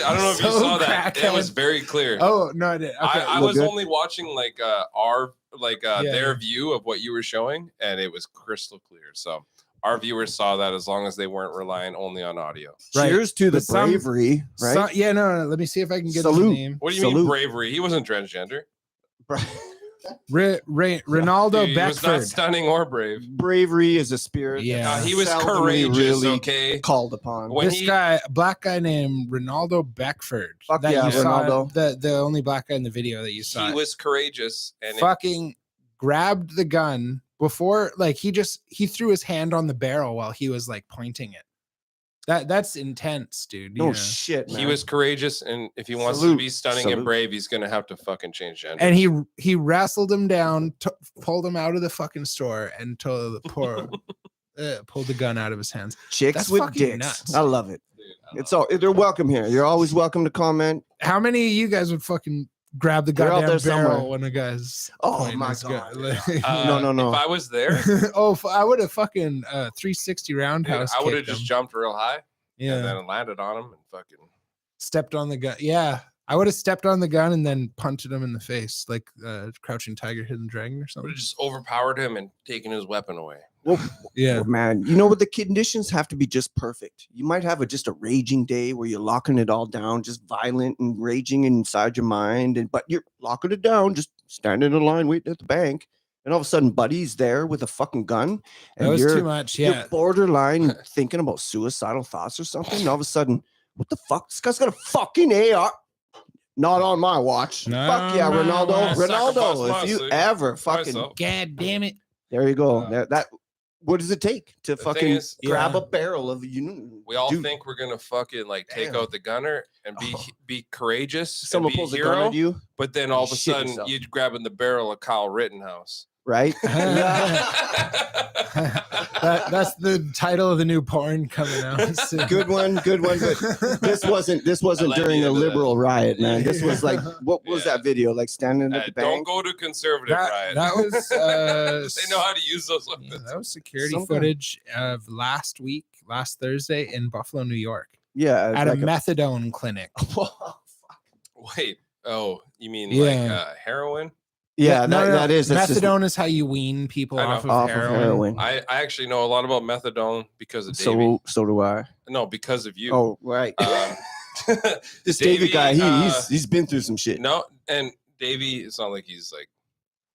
S2: I don't know if you saw that. It was very clear.
S1: Oh no, I did. Okay.
S2: I was only watching their view of what you were showing, and it was crystal clear. So our viewers saw that as long as they weren't relying only on audio.
S1: Right.
S4: Cheers to the
S1: But some-
S4: bravery, right?
S1: Yeah, no. Let me see if I can get
S4: Salute.
S1: his name.
S2: What do you
S4: Salute.
S2: mean bravery? He wasn't transgender.
S1: Ronaldo
S2: He was not
S1: Beckford.
S2: stunning or brave.
S4: Bravery is a spirit.
S1: Yeah.
S4: that's
S2: He was
S4: seldomly
S2: courageous.
S4: really
S2: Okay.
S4: called upon.
S2: When
S1: This guy, a black guy named Ronaldo Beckford.
S4: Fuck
S1: that
S4: yeah,
S1: you saw,
S4: Ronaldo.
S1: the only black guy in the video that you saw.
S2: He was courageous and
S1: fucking grabbed the gun before, like he threw his hand on the barrel while he was like pointing it. That's intense, dude.
S4: No shit, man.
S2: he was courageous, and if he wants to
S4: Salute.
S2: be stunning
S4: Salute.
S2: and brave, he's gonna have to fucking change gender.
S1: And he wrestled him down, pulled him out of the fucking store, and pulled the gun out of his hands.
S4: Chicks
S1: That's
S4: with
S1: fucking
S4: dicks.
S1: nuts.
S4: I love it.
S2: Dude,
S4: It's all they're welcome here. You're always welcome to comment.
S1: How many of you guys would fucking grab the
S4: They're out
S1: goddamn
S4: there
S1: barrel
S4: somewhere.
S1: when a guy's
S4: Oh
S1: pointing
S4: my
S1: his gun?
S4: God,
S1: Like-
S4: No.
S2: If I was there,
S1: I would have fucking 360
S2: dude,
S1: roundhouse.
S2: I would have
S1: kicked
S2: just
S1: him.
S2: jumped real high
S1: Yeah.
S2: and then landed on him and fucking.
S1: Stepped on the gun. Yeah, I would have stepped on the gun and then punted him in the face, like Crouching Tiger, Hidden Dragon, or
S2: Would
S1: something.
S2: have just overpowered him and taken his weapon away.
S1: Yeah,
S4: Oh, man, you know what? The conditions have to be just perfect. You might have just a raging day where you're locking it all down, just violent and raging inside your mind, but you're locking it down, just standing in line waiting at the bank, and all of a sudden, buddy's there with a fucking gun,
S1: that
S4: and
S1: was
S4: you're
S1: too much. Yeah,
S4: you're borderline thinking about suicidal thoughts or something. And all of a sudden, what the fuck? This guy's got a fucking AR. Not on my watch.
S1: No,
S4: Fuck yeah,
S1: no,
S4: Ronaldo.
S1: no.
S4: Ronaldo,
S2: Sacrifice
S4: if you
S2: myself.
S4: ever fucking
S2: Myself.
S1: God damn it.
S4: there you go.
S2: Uh,
S4: That what does it take to
S2: thing
S4: fucking
S2: is-
S4: grab
S1: Yeah.
S4: a barrel of
S2: We all
S4: dude,
S2: think we're gonna fucking like take
S4: Damn.
S2: out the gunner and
S4: Oh.
S2: be courageous,
S4: someone
S2: and be
S4: pulls a
S2: hero,
S4: gun at you,
S2: but then all of a
S4: shit
S2: sudden
S4: yourself.
S2: you're grabbing the barrel of Kyle Rittenhouse.
S4: right?
S1: That's the title of the new porn coming out soon.
S4: Good one. But this wasn't
S2: I like
S4: during
S2: the
S4: a
S2: end of that.
S4: liberal riot, man. This was like what was
S2: Yeah.
S4: that video? Like standing at the
S2: Don't
S4: bank.
S2: go to conservative riot.
S1: That was
S2: They know how to use those weapons.
S1: that was security
S4: Some guy-
S1: footage of last Thursday in Buffalo, New York,
S4: Yeah,
S1: at
S4: like
S1: a methadone clinic.
S2: Wait, oh, you mean
S1: Yeah.
S2: like heroin?
S4: yeah,
S1: No,
S4: that is that's just
S1: methadone is how you wean people
S2: I know.
S1: off of
S4: off
S1: heroin.
S4: of heroin.
S2: I actually know a lot about methadone because of Davie.
S4: So do I.
S2: No, because of you.
S4: Oh, right. This
S2: Davie,
S4: David guy, he's been through some shit.
S2: No, and Davie, it's not like he's like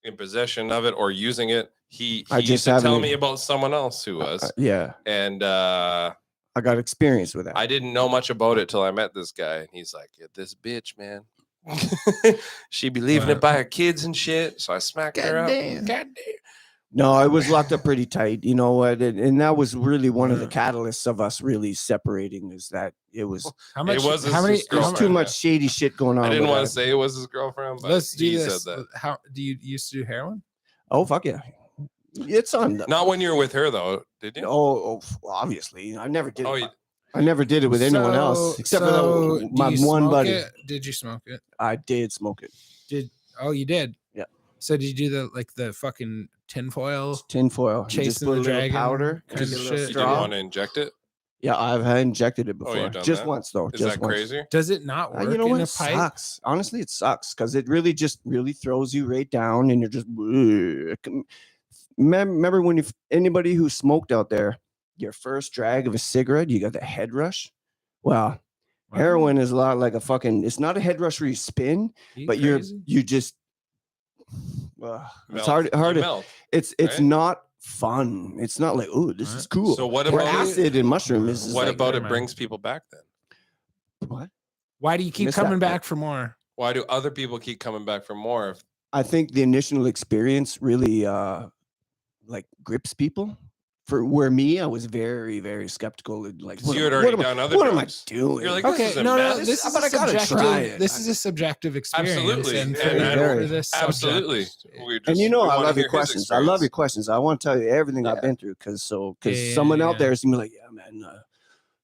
S2: in possession of it or using it. He
S4: I just
S2: used to tell
S4: haven't-
S2: me about someone else who was,
S4: Yeah,
S2: and
S4: I got experience with that.
S2: I didn't know much about it till I met this guy, and he's like, yeah, "This bitch, man, she be leaving it by her kids and shit." So I smacked her up.
S1: Goddamn.
S2: Goddamn.
S4: No, I was locked up pretty tight. You know what? And that was really one of the catalysts of us really separating. Is that it was
S1: How much?
S2: was
S1: how many?
S2: his
S4: there's
S1: how
S2: girlfriend.
S4: too
S1: much?
S4: much shady shit going on.
S2: I didn't
S4: with
S2: want
S4: that.
S2: to say it was his girlfriend, but
S1: Let's do
S2: he
S1: this.
S2: said that.
S1: How do you used to do heroin?
S4: Oh fuck yeah, it's on.
S2: Not when you were with her though, did you?
S4: Obviously, I never did.
S2: Oh,
S4: it. I never did it with anyone else except for
S1: do
S4: my
S1: you
S4: one
S1: smoke
S4: buddy.
S1: it? Did you smoke it?
S4: I did smoke it.
S1: Oh, you did.
S4: Yeah.
S1: So did you do the fucking tinfoil?
S4: Tinfoil. You just
S1: Chasing
S4: put
S1: the
S4: a little
S1: dragon
S4: powder.
S1: kind
S4: just
S1: of
S4: a little
S1: shit?
S2: You didn't
S4: straw.
S2: want to inject it?
S4: Yeah, I've had injected it
S2: Oh,
S4: before.
S2: you've done
S4: Just
S2: that?
S4: once though.
S2: Is
S4: just
S2: that
S4: once.
S2: crazy?
S1: Does it not work
S4: You know
S1: in
S4: what?
S1: a
S4: It
S1: pipe?
S4: sucks. Honestly, it sucks because it really just really throws you right down, and you're just. Remember when anybody who smoked out there, your first drag of a cigarette, you got the head rush. Well,
S1: Wow.
S4: heroin is a lot like a fucking. It's not a head rush where you spin,
S1: You
S4: but
S1: crazy?
S4: you just. It's
S2: Melt.
S4: hard
S2: You
S4: to.
S2: melt.
S4: It's
S2: right?
S4: not fun. It's not like oh this is
S1: Right.
S4: cool.
S2: So what
S4: Where
S2: about
S4: acid and mushroom is just
S2: what
S4: like,
S2: about
S1: never
S2: it
S1: mind.
S2: brings people back then?
S4: what?
S1: Why do you keep
S4: Missed that
S1: coming
S4: part.
S1: back for more?
S2: Why do other people keep coming back for more? If
S4: I think the initial experience really like grips people. For where me, I was very, very skeptical. And like,
S2: 'Cause you had already done other
S4: What am I
S2: drugs.
S4: doing?
S2: You're like,
S1: Okay,
S2: this isn't
S1: no,
S2: bad.
S1: this is
S4: but
S1: a
S4: I gotta try
S1: subjective.
S4: it.
S1: This is a subjective experience.
S2: Absolutely.
S1: and
S2: And
S1: for
S2: I
S4: don't-
S1: for this
S2: Absolutely.
S1: subject,
S2: We
S4: And you
S2: just-
S4: know,
S2: we
S4: I
S2: wanna
S4: love
S2: hear
S4: your
S2: his
S4: questions. I love your
S2: experience.
S4: questions. I want to tell you everything I've
S2: Yeah.
S4: been through because
S1: Yeah,
S4: someone out
S1: yeah.
S4: there is gonna be like, yeah, man,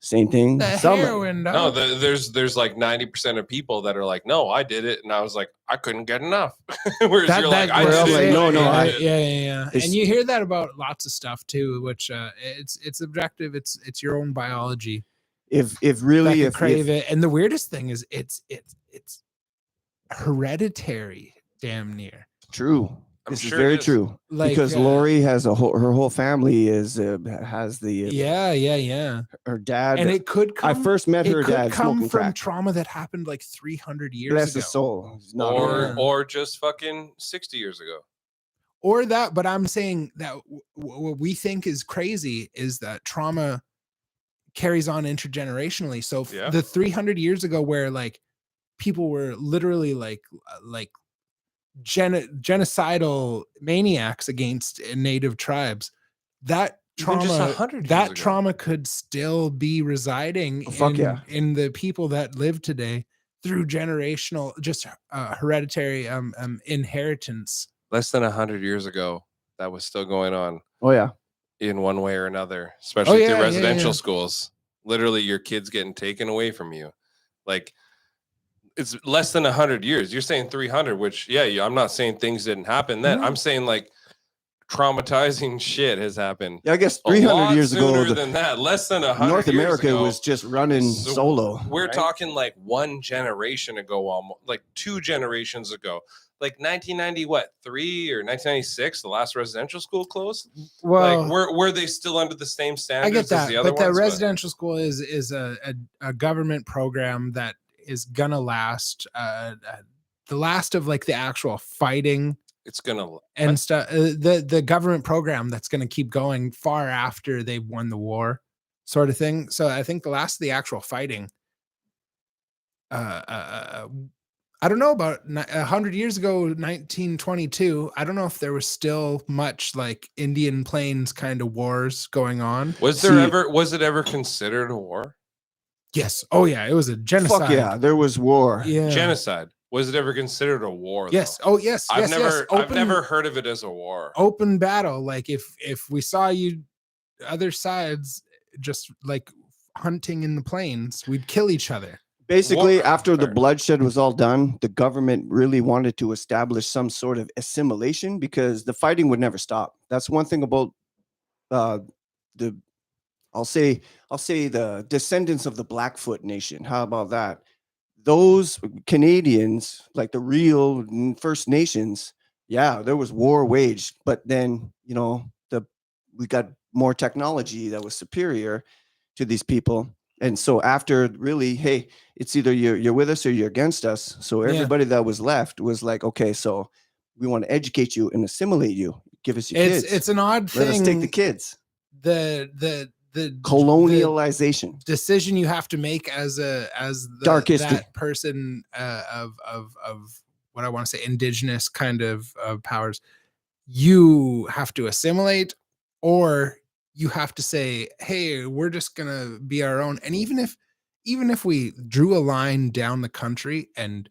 S4: same thing.
S1: the
S4: Somebody-
S1: heroin.
S2: No,
S1: dog.
S2: there's like 90% of people that are like, no, I did it, and I was like, I couldn't get enough. Whereas
S1: That-
S2: you're
S1: that-
S2: like, I
S4: Well,
S2: did
S4: like,
S2: it.
S4: no,
S1: yeah,
S4: I-
S1: yeah.
S4: It's-
S1: And you hear that about lots of stuff too, which it's objective. It's your own biology.
S4: If
S1: That
S4: really,
S1: can
S4: if
S1: crave it. And the weirdest thing is it's hereditary, damn near.
S4: true, This is
S2: sure
S4: very
S2: it is.
S4: true.
S1: Like,
S4: because Lori has her whole family has the
S1: yeah.
S4: her dad.
S1: And it could
S4: I
S1: come.
S4: first met her
S1: It could
S4: dad
S1: come
S4: smoking
S1: from
S4: crack.
S1: trauma that happened like 300 years
S4: Bless
S1: ago.
S4: his soul. He's not
S1: Yeah.
S2: Or just fucking 60 years ago.
S1: Or that, but I'm saying that what we think is crazy is that trauma carries on intergenerationally. So
S2: Yeah.
S1: the 300 years ago, where like people were literally like genocidal maniacs against native tribes, that
S2: Even just
S1: trauma
S2: 100 years
S1: that
S2: ago.
S1: trauma could still be residing in the people that live today through generational, just hereditary inheritance.
S2: Less than 100 years ago, that was still going on.
S4: Oh yeah.
S2: In one way or another, especially through
S1: yeah,
S2: residential
S1: yeah.
S2: schools. Literally, your kids getting taken away from you. Like, it's less than 100 years. You're saying 300, which, yeah, I'm not saying things didn't happen then.
S1: No.
S2: I'm saying, like, traumatizing shit has happened.
S4: Yeah, I guess 300 years ago,
S2: than that, less than 100
S4: North
S2: years
S4: America
S2: ago,
S4: was just running
S2: So
S4: solo.
S2: We're
S4: right?
S2: talking like one generation ago, almost like 2 generations ago. Like 1990, what, 3 or 1996, the last residential school closed.
S1: Well,
S2: like, were they still under the same standards
S1: I get that,
S2: as the other
S1: but the
S2: ones?
S1: residential school is a government program that is gonna last. The last of like the actual fighting.
S2: It's gonna
S1: and stuff. The government program that's gonna keep going far after they've won the war, sort of thing. So I think the last of the actual fighting. I don't know about 100 years ago, 1922. I don't know if there was still much like Indian Plains kind of wars going on.
S2: was it ever considered a war?
S1: Yes. Oh yeah, it was a genocide.
S4: Fuck yeah, there was war.
S1: Yeah.
S2: Genocide. Was it ever considered a war?
S1: Yes.
S2: Though?
S1: Oh yes.
S2: I've
S1: Open,
S2: never heard of it as a war.
S1: Open battle. Like if we saw you, other sides just like hunting in the plains, we'd kill each other.
S4: Basically, after the bloodshed was all done, the government really wanted to establish some sort of assimilation because the fighting would never stop. That's one thing about I'll say the descendants of the Blackfoot Nation. How about that? Those Canadians, like the real First Nations, yeah, there was war waged, but then we got more technology that was superior to these people. And so after really, hey, it's either you're with us or you're against us. So everybody that was left was like, okay, so we want to educate you and assimilate you. Give us your kids.
S1: It's an odd thing.
S4: Let us take the kids.
S1: The
S4: colonialization
S1: decision you have to make as that person of what I want to say indigenous kind of powers. You have to assimilate, or you have to say, hey, we're just gonna be our own. And even if we drew a line down the country and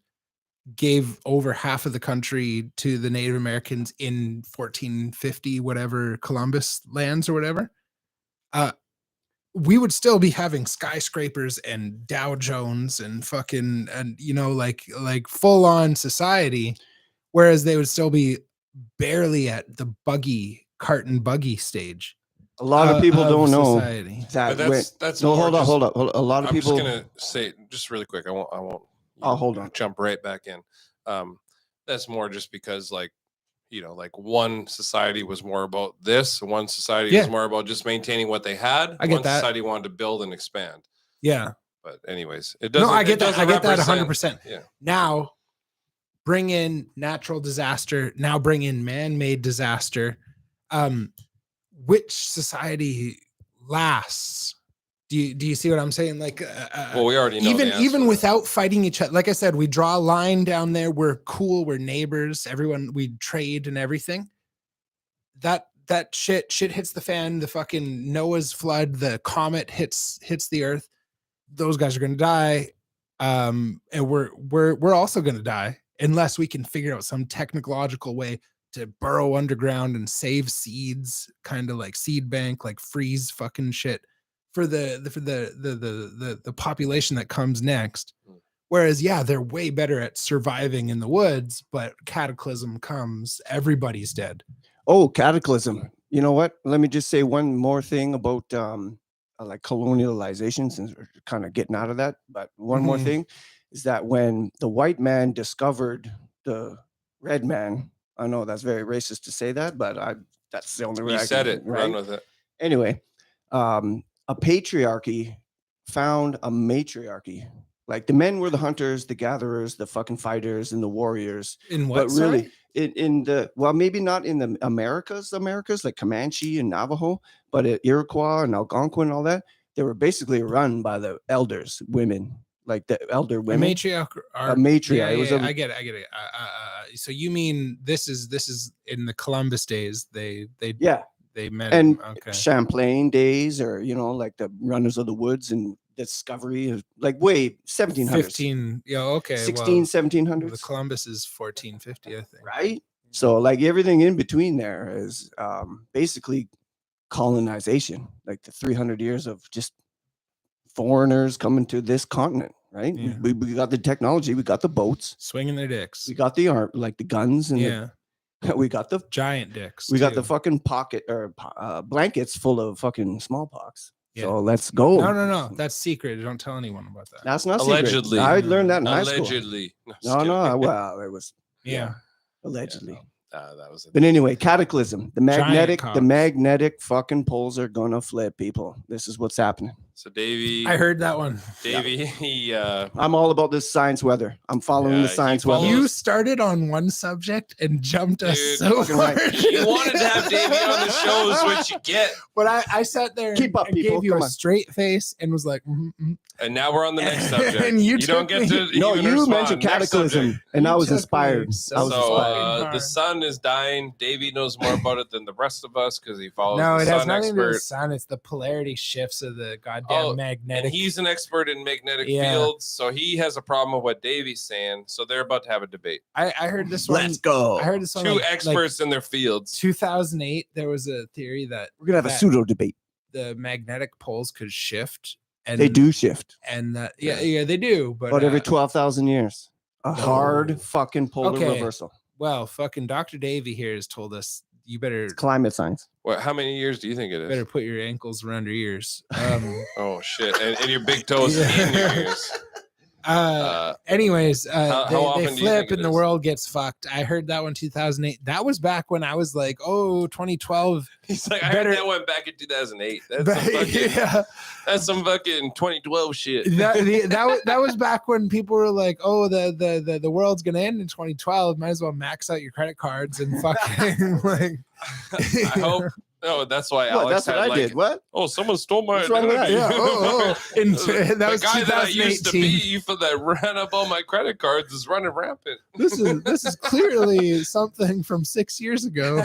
S1: gave over half of the country to the Native Americans in 1450, whatever, Columbus lands or whatever, we would still be having skyscrapers and Dow Jones and fucking, and like full on society, whereas they would still be barely at the cart and buggy stage.
S4: A lot of people don't know
S2: that. That's
S4: no. Hold up. A lot of people.
S2: I'm just gonna say just really quick. I won't.
S4: Oh, hold on.
S2: Jump right back in. That's more just because like one society was more about this, one society was more about just maintaining what they had. One society wanted to build and expand.
S1: Yeah.
S2: But anyways, it doesn't.
S1: No, I get that. I get that 100%.
S2: Yeah.
S1: Now, bring in natural disaster. Now bring in man-made disaster. Which society lasts? Do you see what I'm saying? Like,
S2: well, we already know
S1: even without fighting each other. Like I said, we draw a line down there. We're cool. We're neighbors. Everyone, we trade and everything. That shit hits the fan. The fucking Noah's flood. The comet hits the earth. Those guys are gonna die, and we're also gonna die unless we can figure out some technological way to burrow underground and save seeds, kind of like seed bank, like freeze fucking shit for the population that comes next. Whereas, yeah, they're way better at surviving in the woods, but cataclysm comes, everybody's dead.
S4: Oh, cataclysm. You know what? Let me just say one more thing about like colonialization, since we're kind of getting out of that. But one more thing is that when the white man discovered the red man, I know that's very racist to say that, but that's the only way
S2: You
S4: I
S2: said
S4: can,
S2: it.
S4: right?
S2: Run with it.
S4: Anyway, a patriarchy found a matriarchy. Like the men were the hunters, the gatherers, the fucking fighters, and the warriors.
S1: In what?
S4: But really, in the maybe not in the Americas, like Comanche and Navajo, but at Iroquois and Algonquin and all that, they were basically run by the elders, women, like the elder women.
S1: A matriarch.
S4: A matriarch.
S1: Yeah,
S4: It was
S1: I get it. So you mean this is in the Columbus days? They met
S4: and
S1: okay.
S4: Champlain days, or like the runners of the woods and discovery of like way 1700s.
S1: 15. Yeah, okay.
S4: 1700s.
S1: The Columbus is 1450, I think.
S4: Right. So like everything in between there is basically colonization, like the 300 years of just foreigners coming to this continent. Right.
S1: Yeah.
S4: We got the technology, we got the boats,
S1: swinging their dicks.
S4: We got the arm, like the guns, and we got the
S1: giant dicks.
S4: We got the fucking pocket or blankets full of fucking smallpox.
S1: Yeah.
S4: So let's go.
S1: No. That's secret. Don't tell anyone about that.
S4: That's not
S2: allegedly.
S4: Secret. I learned that in high school.
S2: Allegedly.
S4: No. Well, it was allegedly.
S2: Yeah, that was.
S4: But anyway, cataclysm. The magnetic fucking poles are gonna flip, people. This is what's happening.
S2: So Davie,
S1: I heard that one.
S2: Davie, he.
S4: I'm all about this science weather. I'm following the science weather.
S1: You started on one subject and jumped us so far.
S2: You wanted to have Davie on the show, is what you get.
S1: But I sat there and gave you a straight face and was like,
S2: And now we're on the next subject.
S1: And you
S2: don't get to.
S4: No, you mentioned cataclysm, and I was inspired.
S2: The sun is dying. Davie knows more about it than the rest of us because he follows.
S1: No,
S2: the
S1: it has
S2: sun
S1: nothing to do with
S2: expert.
S1: the sun. It's the polarity shifts of the goddamn magnetic.
S2: And he's an expert in magnetic fields, so he has a problem with what Davie's saying. So they're about to have a debate.
S1: I heard this one.
S4: Let's go.
S1: I heard this one.
S2: Two experts in their fields.
S1: 2008, there was a theory that
S4: we're gonna have a pseudo debate.
S1: The magnetic poles could shift. And
S4: they do shift.
S1: And that, they do. But
S4: every 12,000 years, hard fucking polar reversal.
S1: Well, fucking Dr. Davie here has told us you better. It's
S4: climate science.
S2: What? How many years do you think it is?
S1: Better put your ankles around your ears.
S2: Oh shit! And your big toes in your ears.
S1: Anyways,
S2: how
S1: they flip and the world gets fucked. I heard that one 2008. That was back when I was like, 2012.
S2: He's like, I heard that one back in 2008. That's some fucking 2012 shit.
S1: That was back when people were like, the world's gonna end in 2012. Might as well max out your credit cards and fucking like.
S2: I hope. No, that's why Alex
S4: that's what I did. What?
S2: Oh, someone stole my identity.
S1: Yeah. That was
S2: guy
S1: 2018.
S2: that I used to be for that ran up all my credit cards is running rampant.
S1: This is clearly something from 6 years ago.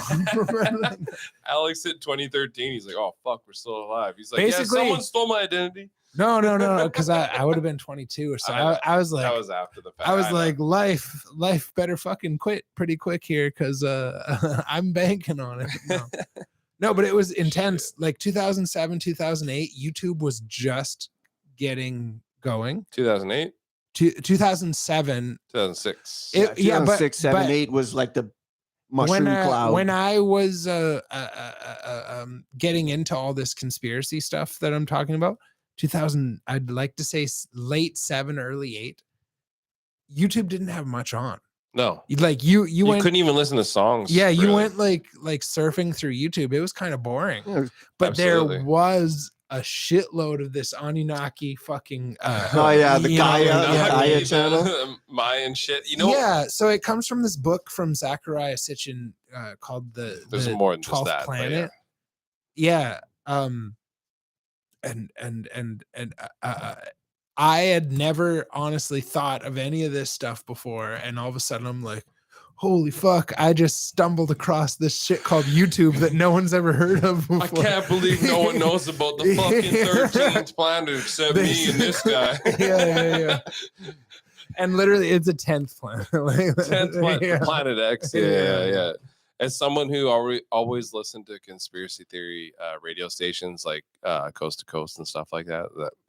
S2: Alex hit 2013. He's like, oh fuck, we're still alive. He's like,
S1: basically,
S2: someone stole my identity.
S1: No, because I would have been 22 or so. I was like,
S2: that was after the fact.
S1: I was like, life better fucking quit pretty quick here because I'm banking on it. No, but it was intense.
S2: Shit.
S1: Like 2007, 2008, YouTube was just getting going.
S2: 2008?
S1: 2007.
S2: 2006.
S4: 2006, 7, 8 was like the mushroom cloud.
S1: When I was getting into all this conspiracy stuff that I'm talking about, 2000, I'd like to say late 7, early 8, YouTube didn't have much on.
S2: No,
S1: like you
S2: couldn't even listen to songs.
S1: Yeah, you went like surfing through YouTube. It was kind of boring, but
S2: absolutely.
S1: There was a shitload of this Anunnaki fucking.
S4: The Gaia channel,
S2: Mayan shit.
S1: So it comes from this book from Zecharia Sitchin called
S2: There's
S1: the
S2: more than
S1: 12th
S2: just that
S1: Planet. I had never honestly thought of any of this stuff before, and all of a sudden I'm like, holy fuck, I just stumbled across this shit called YouTube that no one's ever heard of before.
S2: I can't believe no one knows about the fucking 13th planet except me and this guy.
S1: Yeah. And literally it's a 10th planet.
S2: 10th planet, Planet X. Yeah. As someone who always listened to conspiracy theory radio stations like Coast to Coast and stuff like that,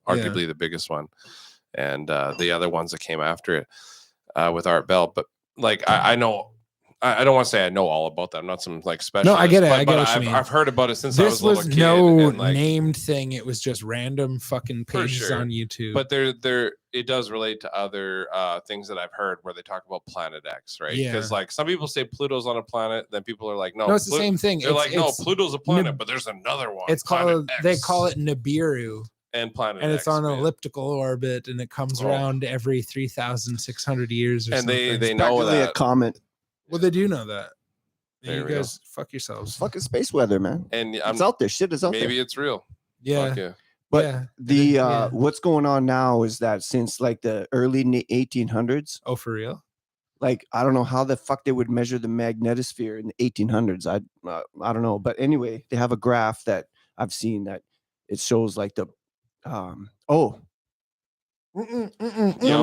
S2: arguably the biggest one, and the other ones that came after it with Art Bell. But like I know I don't want to say I know all about that. I'm not some like specialist.
S1: No, I get it. I get
S2: but
S1: what you mean.
S2: I've heard about it since I was
S1: This
S2: a little
S1: was
S2: kid.
S1: no
S2: and, like,
S1: named thing. It was just random fucking pages
S2: sure.
S1: on YouTube.
S2: But it does relate to other things that I've heard where they talk about Planet X, right?
S1: Yeah.
S2: Because like some people say Pluto's on a planet, then people are like, no,
S1: it's the same thing.
S2: They're like, no, Pluto's a planet, but there's another one.
S1: It's called. They call it Nibiru.
S2: And Planet
S1: and
S2: X,
S1: it's on an elliptical orbit, and it comes around every 3,600 years. Or
S2: and
S1: something.
S2: they know that
S4: a comet.
S1: Well, they do know that.
S2: There
S1: you guys fuck yourselves.
S4: Fucking space weather, man.
S2: And
S4: it's out there. Shit is out there.
S2: Maybe it's real.
S1: Yeah.
S4: But what's going on now is that since like the early 1800s.
S1: Oh, for real?
S4: Like, I don't know how the fuck they would measure the magnetosphere in the 1800s. I don't know. But anyway, they have a graph that I've seen that it shows like the
S2: Y'all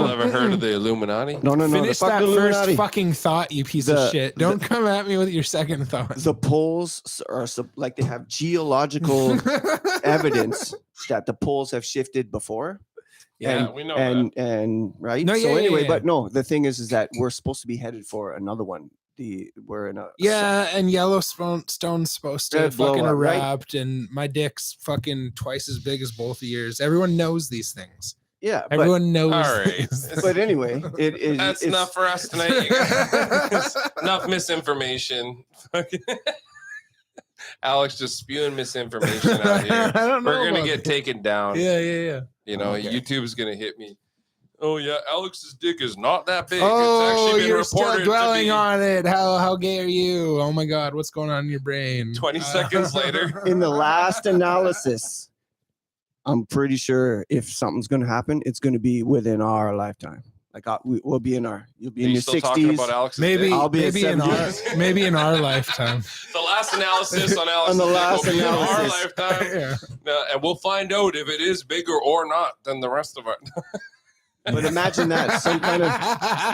S2: ever heard of the Illuminati?
S4: No.
S1: Finish that first fucking thought, you piece of shit. Don't come at me with your second thought.
S4: The poles are like they have geological evidence that the poles have shifted before.
S2: Yeah, we know that.
S4: And right.
S1: No,
S4: so anyway, but no, the thing is that we're supposed to be headed for another one. We're in a
S1: and Yellowstone's supposed to fucking erupt, right? And my dick's fucking twice as big as both of yours. Everyone knows these things.
S4: Yeah,
S1: everyone knows.
S2: All right,
S4: but anyway,
S2: that's enough for us tonight. You guys. Enough misinformation. Alex just spewing misinformation out here. We're gonna get taken down.
S1: Yeah.
S2: You know, YouTube's gonna hit me. Oh yeah, Alex's dick is not that big.
S1: Oh,
S2: it's actually been
S1: you're
S2: reported
S1: still dwelling on it. How gay are you? Oh my God, what's going on in your brain?
S2: 20 seconds later.
S4: In the last analysis, I'm pretty sure if something's going to happen, it's going to be within our lifetime. Like we'll be in our. You'll be in your 60s.
S2: About Alex's
S1: maybe
S2: dick?
S1: I'll be maybe in our lifetime.
S2: The last analysis on Alex's dick will be in our lifetime. And we'll find out if it is bigger or not than the rest of our.
S4: But imagine that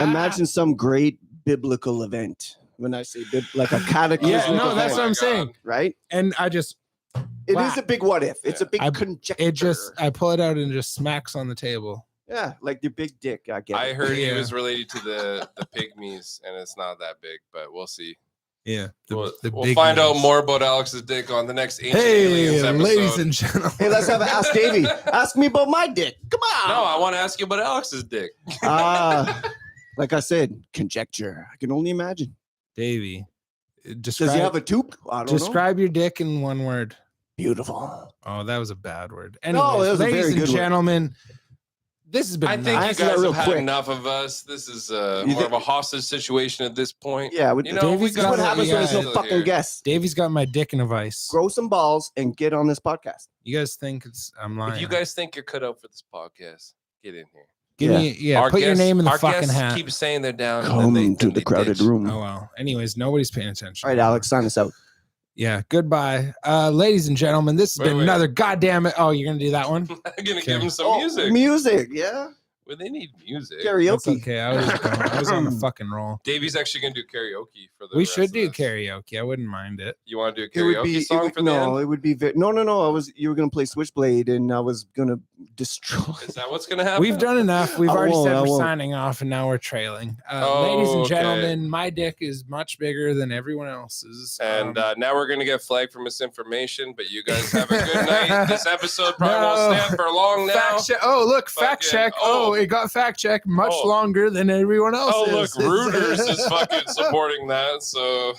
S4: imagine some great biblical event. When I say like a cataclysmic event,
S1: that's what I'm saying,
S4: right?
S1: And it is
S4: a big what if. It's a big conjecture.
S1: I pull it out and it just smacks on the table.
S4: Yeah, like your big dick. I get.
S2: I heard he was related to the pygmies, and it's not that big, but we'll see.
S1: Yeah,
S2: we'll find out more about Alex's dick on the next Ancient
S1: Aliens
S2: episode.
S1: Ladies and gentlemen.
S4: Hey, let's have an Ask Davie. Ask me about my dick. Come on.
S2: No, I want to ask you about Alex's dick.
S4: Like I said, conjecture. I can only imagine.
S1: Davie,
S4: does he have a tube? I don't
S1: describe your dick in one word.
S4: Beautiful.
S1: Oh, that was a bad word. Anyways,
S4: no, it was
S1: ladies
S4: a very
S1: and
S4: good
S1: gentlemen. This has been.
S2: I think you guys have had enough of us. This is more of a hostage situation at this point.
S4: Yeah,
S2: you know,
S4: what happens when there's no fucking guests.
S1: Davey's got my dick in a vice.
S4: Grow some balls and get on this podcast.
S1: You guys think I'm lying?
S2: If you guys think you're cut out for this podcast, get in here.
S1: Put your name in the fucking hat.
S2: Keep saying they're down.
S4: Come to the crowded room.
S1: Oh well. Anyways, nobody's paying attention.
S4: All right, Alex, sign us out.
S1: Yeah, goodbye. Ladies and gentlemen, this has been another goddamn it. Oh, you're gonna do that one?
S2: I'm gonna give him some music.
S4: Music, yeah.
S2: Well, they need music.
S4: Karaoke.
S1: That's okay. I was on the fucking roll.
S2: Davey's actually gonna do karaoke for the.
S1: We should do karaoke. I wouldn't mind it.
S2: You want to do a karaoke song for the end?
S4: It would be no. You were gonna play Switchblade, and I was gonna destroy.
S2: Is that what's gonna happen?
S1: We've done enough. We've already said we're signing off, and now we're trailing. Ladies and gentlemen, my dick is much bigger than everyone else's.
S2: And now we're gonna get flagged for misinformation. But you guys have a good night. This episode probably won't stand for long now.
S1: Fact check. Oh, look, fact check. It got fact checked much longer than everyone else.
S2: Oh, look, Reuters is fucking supporting that. So,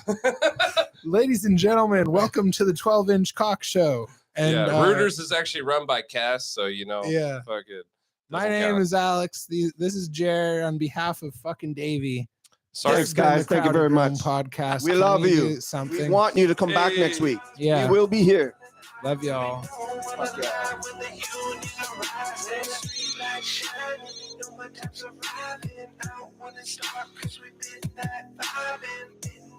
S1: ladies and gentlemen, welcome to the 12-inch cock show. And
S2: Reuters is actually run by Cass, so fuck it.
S1: My name is Alex. This is Jer on behalf of fucking Davie.
S4: Sorry, guys. Thank you very much.
S1: Podcast.
S4: We love you. We want you to come back next week.
S1: Yeah,
S4: we will be here.
S1: Love y'all.
S3: No, my time's arriving. I don't wanna start cause we've been that vibing.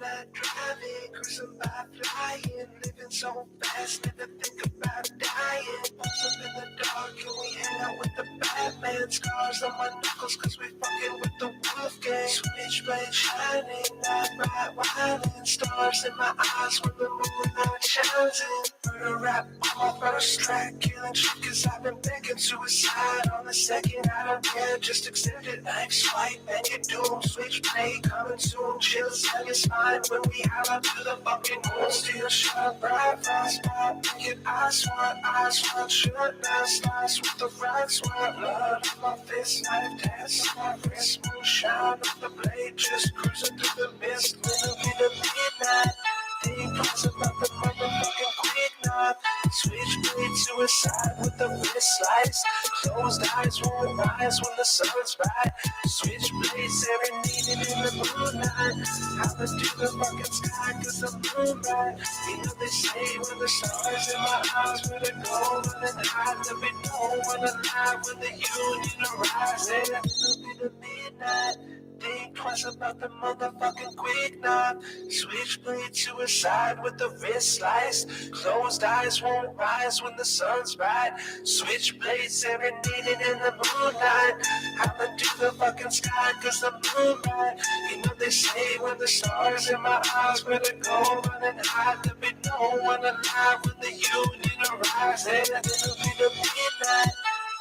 S3: Midnight driving, cruising by flying. Living so fast, never think about dying. Pulls up in the dark, can we hang out with the Batman? Scars on my knuckles cause we fucking with the wolf gang. Switchblade shining, night bright whining. Stars in my eyes when the moonlight shines in. Murder rap on my first track. Killing shit cause I've been thinking suicide on the second. I don't care, just accept it. I'm swipe and you're doomed. Switchblade coming soon, chill, satisfied when we have up to the fucking moon. Still shine bright, fast, pop, naked, I swat, shut down, slice with the right swat. Blood on my fist, knife dance on my wrist, moonshine on the blade, just cruising through the mist. Little bit of midnight, think twice about the motherfucking quick knob. Switchblade suicide with the wrist slice. Closed eyes won't rise when the sun's bright. Switchblade serenading in the moonlight. Hopping through the fucking sky cause the moon bright. You know they say when the stars in my eyes where to go, running high to be known when alive when the union arrives. And a little bit of midnight. Think twice about the motherfucking quick knob. Switchblade suicide with the wrist slice. Closed eyes won't rise when the sun's bright. Switchblade serenading in the moonlight. Hopping through the fucking sky cause the moon bright. You know they say when the stars in my eyes where to go, running high to be known when alive when the union arrives. And a little bit of midnight.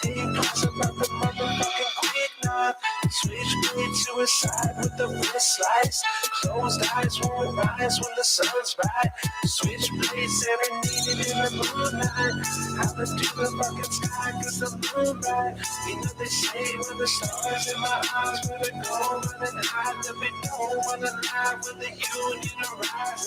S3: Think twice about the motherfucking quick knob. Switchblade suicide with the wrist slice. Closed eyes won't rise when the sun's bright. Switchblade serenading in the moonlight. Hopping through the fucking sky cause the moon bright. You know they say when the stars in my eyes where to go, running high to be known when alive when the union arrives.